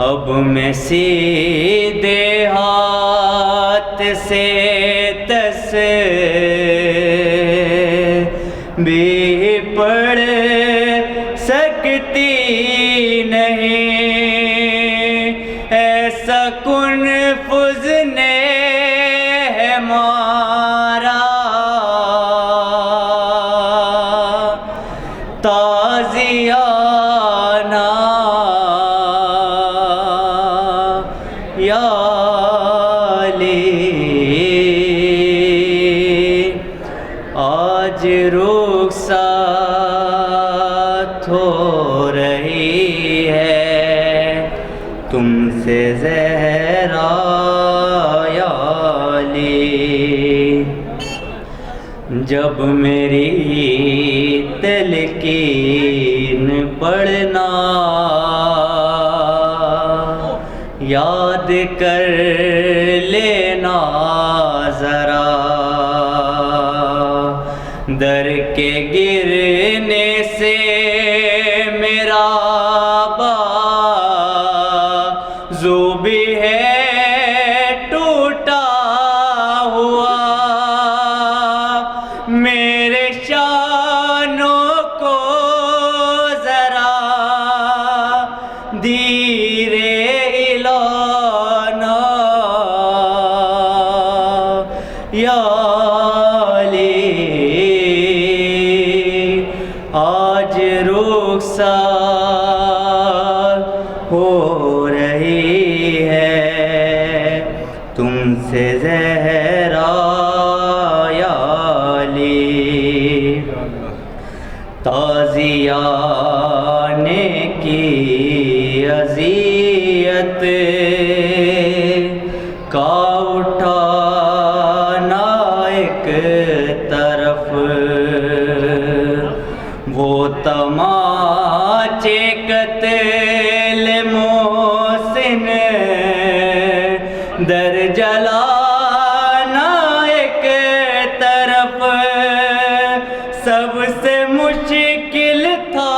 अब मैं सीधे हाथ से तस्बीह पढ़ सकती नहीं। ऐसा कुनफुज़ ने है मारा ताज़ियाना याली। आज रुखसात हो रही है तुमसे ज़हरा याली। जब मेरी तलकीन पढ़ना याद कर लेना ज़रा। दर के गिरने से मेरा बाज़ू भी है टूटा हुआ। मेरे शानों को ज़रा धीरे हिलाना याली। आज रुखसात हो रही है तुमसे ज़हरा याली। ताज़ियाने की अज़ियत का उठाना एक तरफ, वो तमाचे कत्ल मोहसिन दर जलाना एक तरफ सबसे मुश्किल था,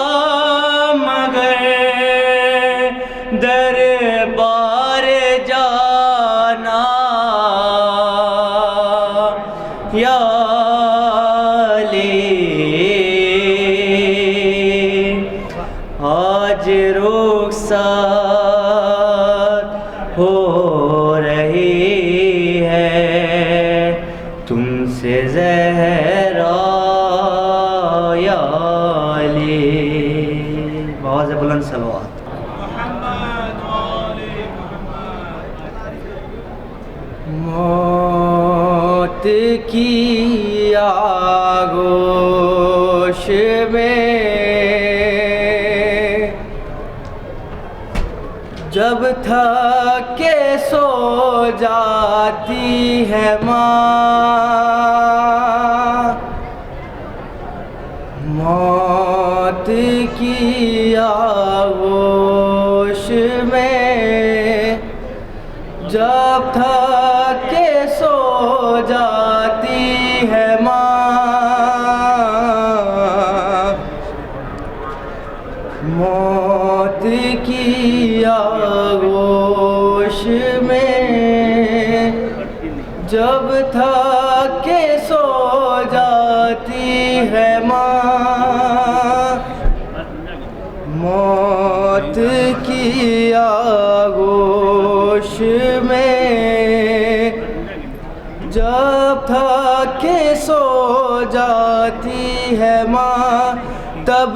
मगर दरबार जाना या आज रुखसात हो रही है तुमसे ज़हरा या अली। बहुत से बुलंद सलवात। मौत की आगोश में जब थक के सो जाती है माँ, मौत की आगोश में जब थक के सो जाती है माँ, मौत की आगोश में जब थक के सो जाती है माँ, मौत की आगोश में जब थक के सो जाती है माँ, तब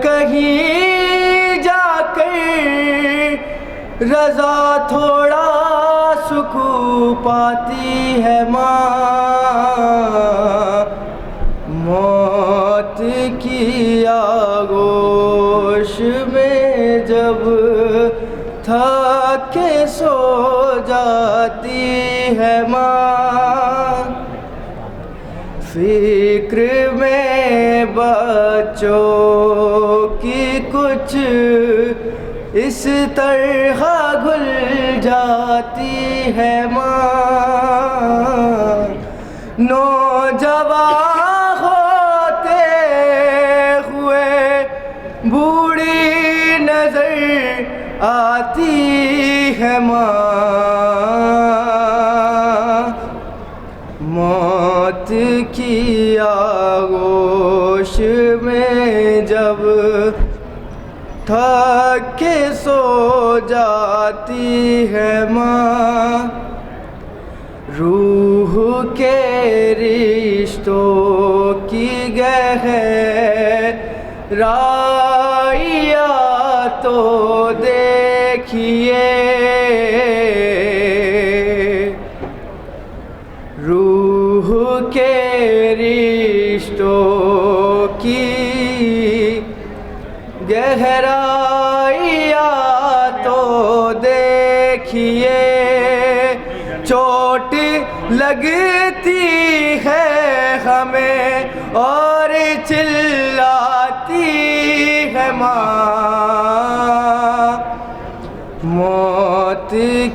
कहीं जाकर रज़ा थोड़ा सुकून पाती है माँ, मौत की आगोश में जब थक के सो जाती है माँ, फिक्र में बच्चों की कुछ इस तरह घुल जाती है माँ, नौजवान होते हुए बूढ़ी नजर आती है माँ, मौत की आगोश में जब थक के सो जाती है माँ, रूह के रिश्तों की गहराइयाँ तो देखिए, रूह के रिश्तों की गहराइयाँ तो देखिए, चोट लगती है हमें और चिल्लाती है माँ, मौत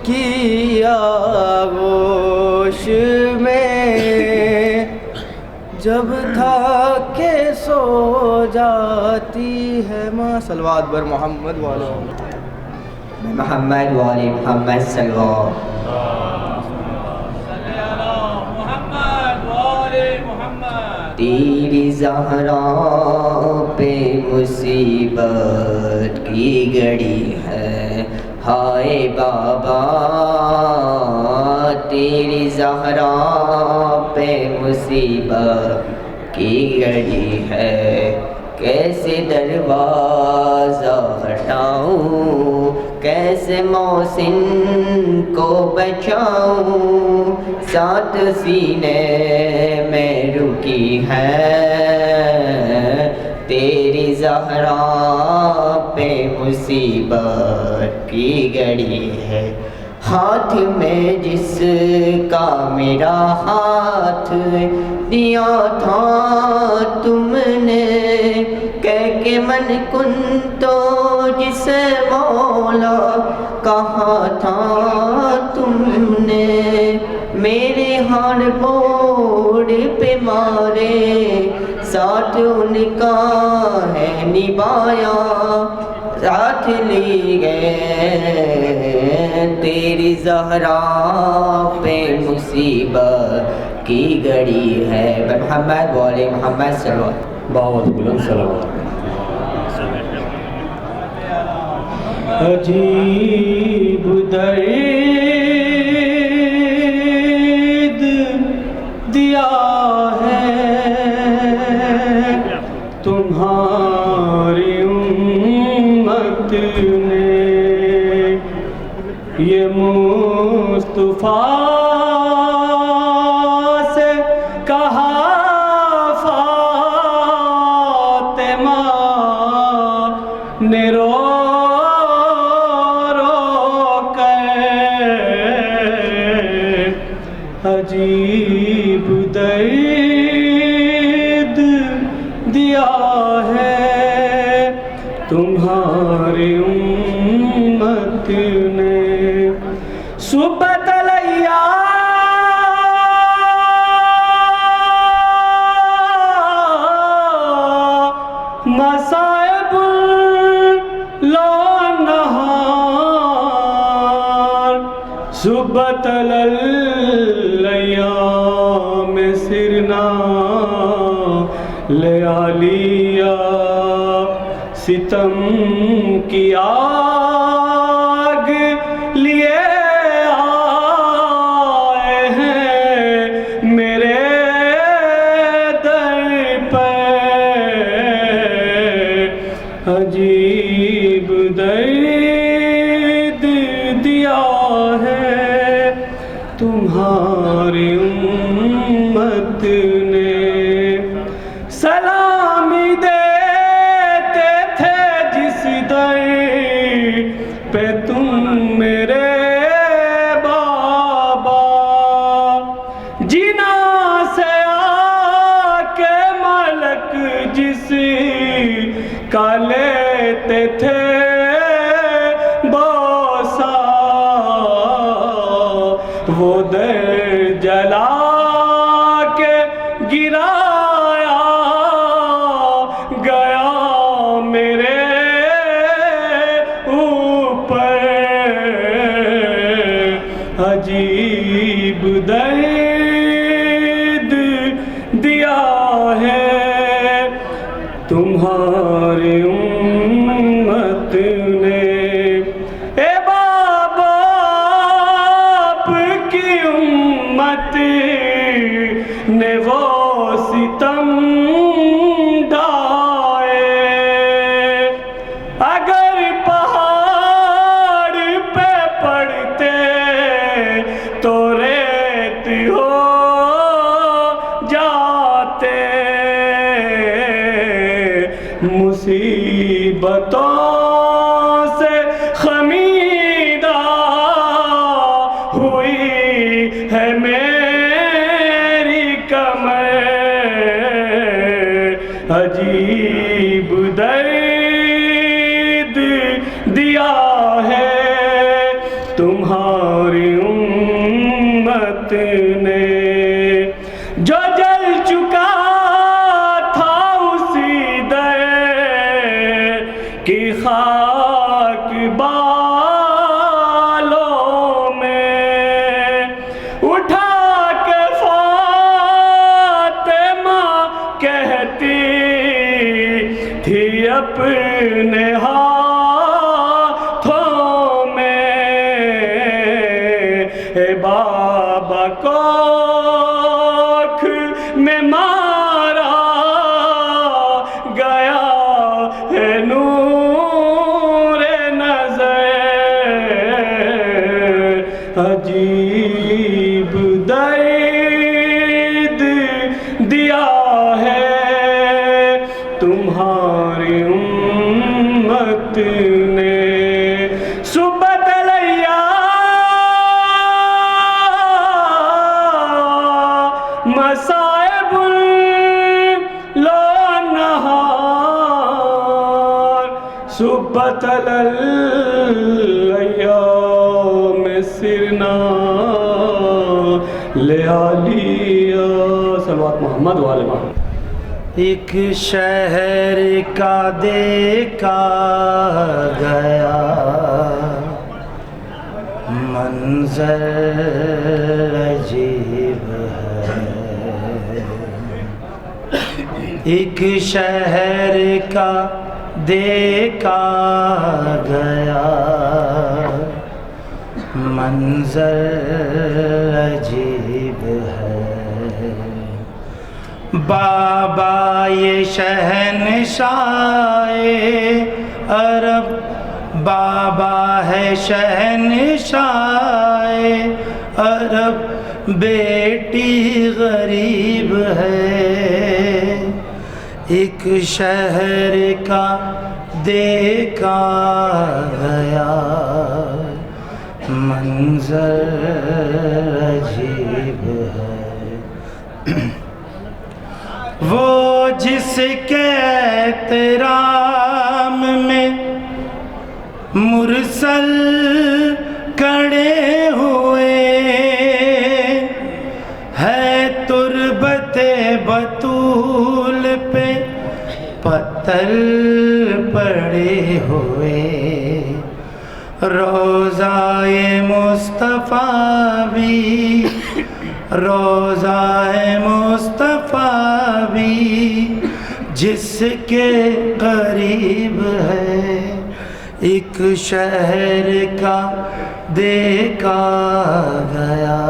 की आगोश में जब थक के सो जाती है माँ। सलवात बर मोहम्मद वाले मोहम्मद वाले मोहम्मद सल्लल्लाहु तेरी ज़हरा पे मुसीबत की घड़ी है, हाय बाबा तेरी ज़हरा पे मुसीबत की घड़ी है, कैसे दरवाज़ा हटाऊं, कैसे मौसिन को बचाऊं, साथ सीने में रुकी है तेरी ज़हरा पे मुसीबत की घड़ी है, हाथ में जिसका मेरा हाथ दिया था तुमने, कह के मन कुन तो जिसे मौला कहा था तुमने, मेरे हार बोर्ड पे मारे साथ उनका है निभाया, साथ ले गए तेरी ज़हरा पे मुसीबत की घड़ी है। मोहम्मद वाले मोहम्मद सल्लल्लाहु बहुत बुलंद सलावत। अजीब दर्द दिया है तुम्हारी उम्मत ने, ये मुस्तफा से कहा फातिमा ने रो अजीब दर्द दिया है तुम्हारी उम्मत ने। सुबह तलैया मसाइबुल नहार, सुबह तलल में सिरना ले आलिया सितम की आग लिए आए हैं मेरे दर पर, अजीब दर्द दिया है तुम्हारी उम्मत ने। सलामी देते थे जिस दर पे तुम मेरे बाबा, जिना से आके मलक जिस का लेते थे बोसा, वो दर जला के गिराया गया मेरे ऊपर, अजीब दर्द दिया है तुम्हारी उम्मत ने। ए बाबा की उम्मत ने वो सितम ढाए, अगर पहाड़ पे पड़ते तो रेत हो जाते, मुसीबतों से खमीदा हुई है मेरी कमर, अजीब दर्द दिया है तुम्हारी उम्मत ने। जो जल चुका था उसी दर की खाक बालों में, उठा के फातिमा कहती थी अपने हाथों में, ए बाबा कोख में मारा गया है नूरे नज़र, अजीब दर्द दिया है तुम्हारी उम्मत ने। सुबह तलैया मसाइबुल नहार, सुबतल अय्याम सिरना ले आलिया सल्लल्लाहु मोहम्मद वाले मोहम्मद। एक शहर का देखा गया मंजर अजीब है। एक शहर का देखा गया मंजर अजीब है। बाबा ये शहनशाहे अरब, बाबा है शहनशाहे अरब, बेटी गरीब है। एक शहर का देखा गया मंजर अजीब है। वो जिसके एहतराम में मुरसल खड़े हुए है, तुरबते बतूल पे पत्थर पड़े हुए। रोज़ाए मुस्तफ़ा भी, रोज़ाए मुस्तफ़ा भी जिसके करीब है। एक शहर का देखा गया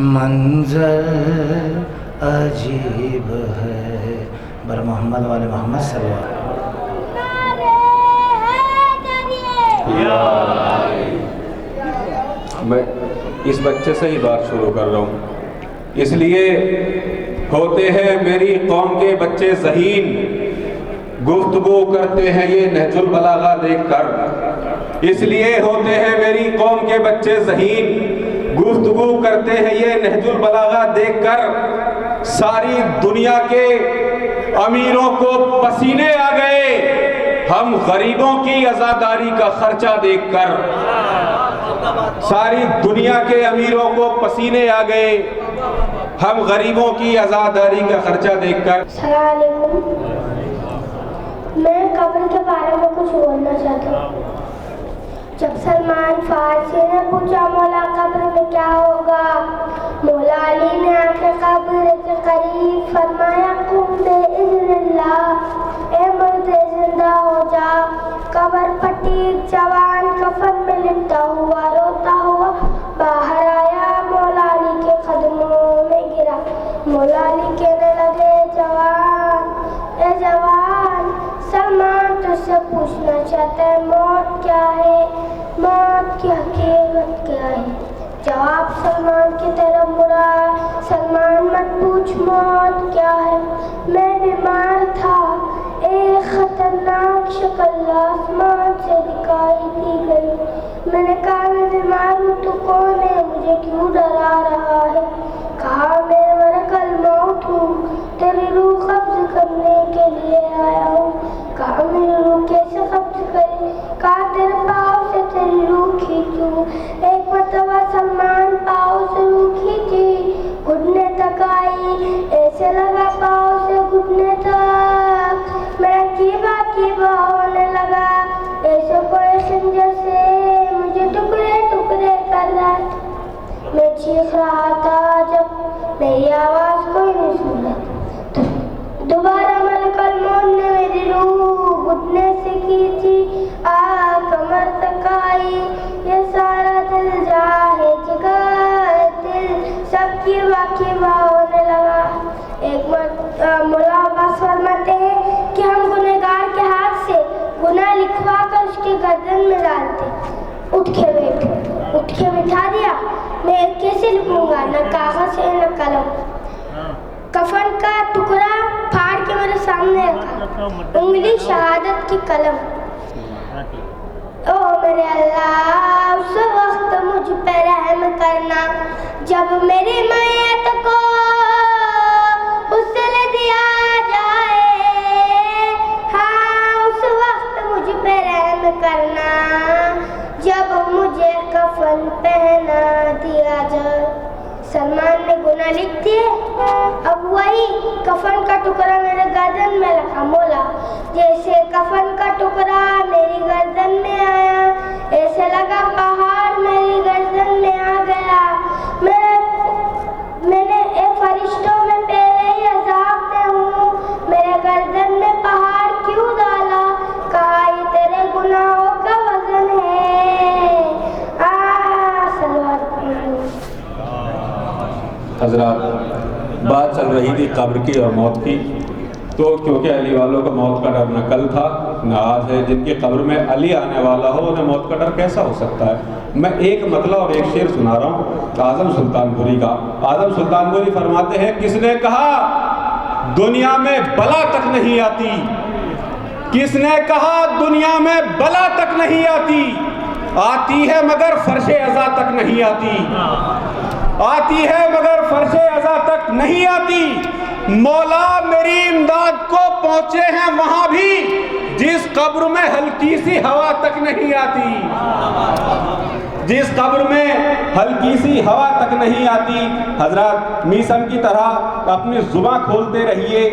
मंजर अजीब है। बर मोहम्मद वाले मोहम्मद सल्लल्लाहु अलैहि वसल्लम। मैं इस बच्चे से ही बात शुरू कर रहा हूँ, इसलिए होते हैं मेरी कौम के बच्चे ज़हीन, गुफ्तगू करते हैं ये नहजुल बलागा देखकर। इसलिए होते हैं मेरी कौम के बच्चे ज़हीन, गुफ्तगू करते हैं ये नहजुल बलागा देखकर। सारी दुनिया के अमीरों को पसीने आ गए हम गरीबों की आज़ादारी का खर्चा देखकर। सारी दुनिया के अमीरों को पसीने आ गए हम गरीबों की आज़ादारी का खर्चा देखकर। मैं कब्र के बारे में कुछ बोलना चाहता हूँ। जब सलमान फारसी ने पूछा मौला कब्र में क्या होगा, मौला अली ने आके कब्र के करीब फरमाया कुम बिइज़्निल्लाह, ए मुर्दे जिंदा हो जा। कब्र पट्टी जवान कफन में लिपटा हुआ रोता हुआ बाहर आया, मौला अली के कदमों में गिरा। मौला अली कहने लगे जवान, ए जवान, सलमान तुझसे पूछना चाहता है मौत क्या है, मौत की हकीकत क्या है। जवाब सलमान की तरफ मुड़ा, सलमान मत पूछ मौत क्या है। मैं बीमार था, एक खतरनाक शक्ल आसमान से दिखाई दी गई। मैंने कहा मैं बीमार हूँ, तू कौन है, मुझे क्यों डरा रहा है। कहा मैं मलकुल मौत हूँ, तेरी रूह कब्ज करने के लिए आया हूँ। कहा मेरी रूह कैसे कब्ज करे, कहा तेरे पाँव से तेरी रूह खींचूं। एक मरतबा सलमान पाँव से रूह खींची, घुटने तक आई, ऐसे लगा पाँव से घुटने तक मेरा कीबा कीबा होने लगा, ऐसे कोई खंजर से मुझे टुकड़े टुकड़े कर रहा था। मैं चीख रहा था जब मेरी आवाज़ कोई नहीं सुन रहा था। दोबारा मलकुल मौत ने मेरी रूह घुटने से खींची, कमर तक आई। ये सारा दिल जाहे जिगर दिल सबकी वाकिबा होने लगा। एक मौला अब्बास फरमाते हैं कि हम गुनहगार के हाथ से गुनाह लिखवा कर उसके गर्दन में डालते। उठ के बिठा दिया। मैं कैसे लिखूंगा, न कागज है न कलम। कफन का टुकड़ा फाड़ के मेरे सामने रखा, उंगली शहादत की कलम। ओ मेरे अल्लाह, उस वक्त मुझ पे रहम करना जब मेरी मैयत को उससे दिया जाए। हाँ, उस वक्त टुकड़ा मेरे गर्दन में रखा मौला, जैसे कफन का टुकड़ा मेरी गर्दन में आया, ऐसे लगा पहाड़ मेरी गर्दन में आ गया। मैंने एक फरिश्तों में पहले ही अज़ाब में हूँ, मेरे गर्दन में पहाड़ क्यों डाला? कहा ये तेरे गुनाहों का वजन है। हज़रात, बात चल रही थी कब्र की और मौत की, तो क्योंकि अली वालों का मौत का डर न कल था न आज है, जिनकी कब्र में अली आने वाला हो उन्हें मौत का डर कैसा हो सकता है। मैं एक मतला और एक शेर सुना रहा हूँ आज़म सुल्तानपुरी का। आज़म सुल्तानपुरी फरमाते हैं, किसने कहा दुनिया में बला तक नहीं आती, किसने कहा दुनिया में बला तक नहीं आती, आती है मगर फर्शे अज़ा तक नहीं आती, आती है मगर फर्शे अज़ा तक नहीं आती। मौला मेरी इमदाद को पहुंचे हैं वहां भी जिस कब्र में हल्की सी हवा तक नहीं आती, जिस कब्र में हल्की सी हवा तक नहीं आती। हजरत मीसम की तरह अपनी जुबान खोलते रहिए,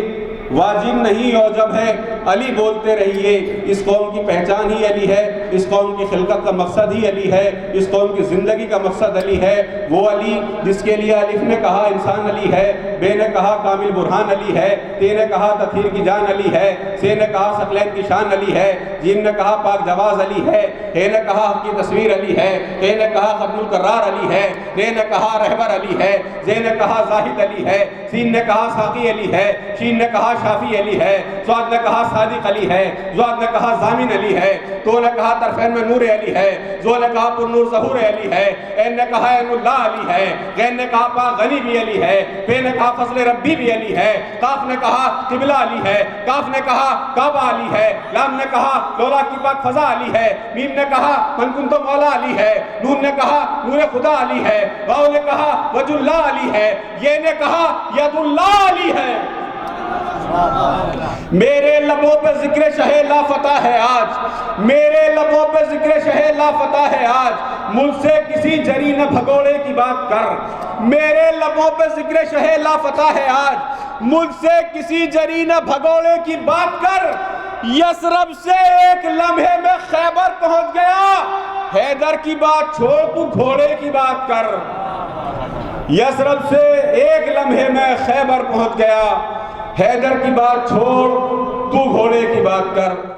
वाजिब नहीं औजब है, अली बोलते रहिए। इस कौम की पहचान ही अली है, इस कौम की खिलकत का मकसद ही अली है, इस कौम की ज़िंदगी का मकसद अली है। वो अली जिसके लिए अलिफ ने कहा इंसान अली है, बे ने कहा कामिल बुरहान अली है, ते ने कहा तथीर की जान अली है, से ने कहा सकलैन की शान अली है, जीम ने कहा पाक जवाज अली है, हे ने कहा हक की तस्वीर अली है, हे ने कहा खत्मुल करार अली है, रे ने कहा रहबर अली है, जे ने कहा जाहिद अली है, सीन ने कहा साकी अली है, शीन ने कहा शाफी अली है, स्वाद ने कहा सादिक अली है, ज़्वाद ने कहा जामिन अली है, तो ने कहा तरफैन में नूर अली है, जो ने कहा पुरनूर ज़हूर अली है, एन ने कहा एनुल्लाह अली है, गैन ने कहा पाक गनी भी अली है, पे ने कहा फजल रब्बी भी अली है, काफ ने कहा किबला अली है, काफ ने कहा काबा अली है, लाम ने कहा लौला की पाक फजा अली है, मीम ने कहा मन कुन तो मौला अली है, नून ने कहा नूर खुदा अली है, वाव ने कहा वजुल्लाह अली है, ये ने कहा यदुल्लाह अली है। मेरे लबों पे जिक्र शहे लाफता है आज, मेरे लबों पे जिक्र शहे लाफता है आज, मुझसे किसी जरी न भगोड़े की बात कर। मेरे लबों पे जिक्र शहे लाफता है आज, मुझसे किसी जरी न भगोड़े की बात कर। यसरब से एक लम्हे में खैबर पहुंच गया, हैदर की बात छोड़ तू घोड़े की बात कर। यसरब से एक लम्हे में खैबर पहुंच गया, हैदर की बात छोड़ तू घोड़े की बात कर।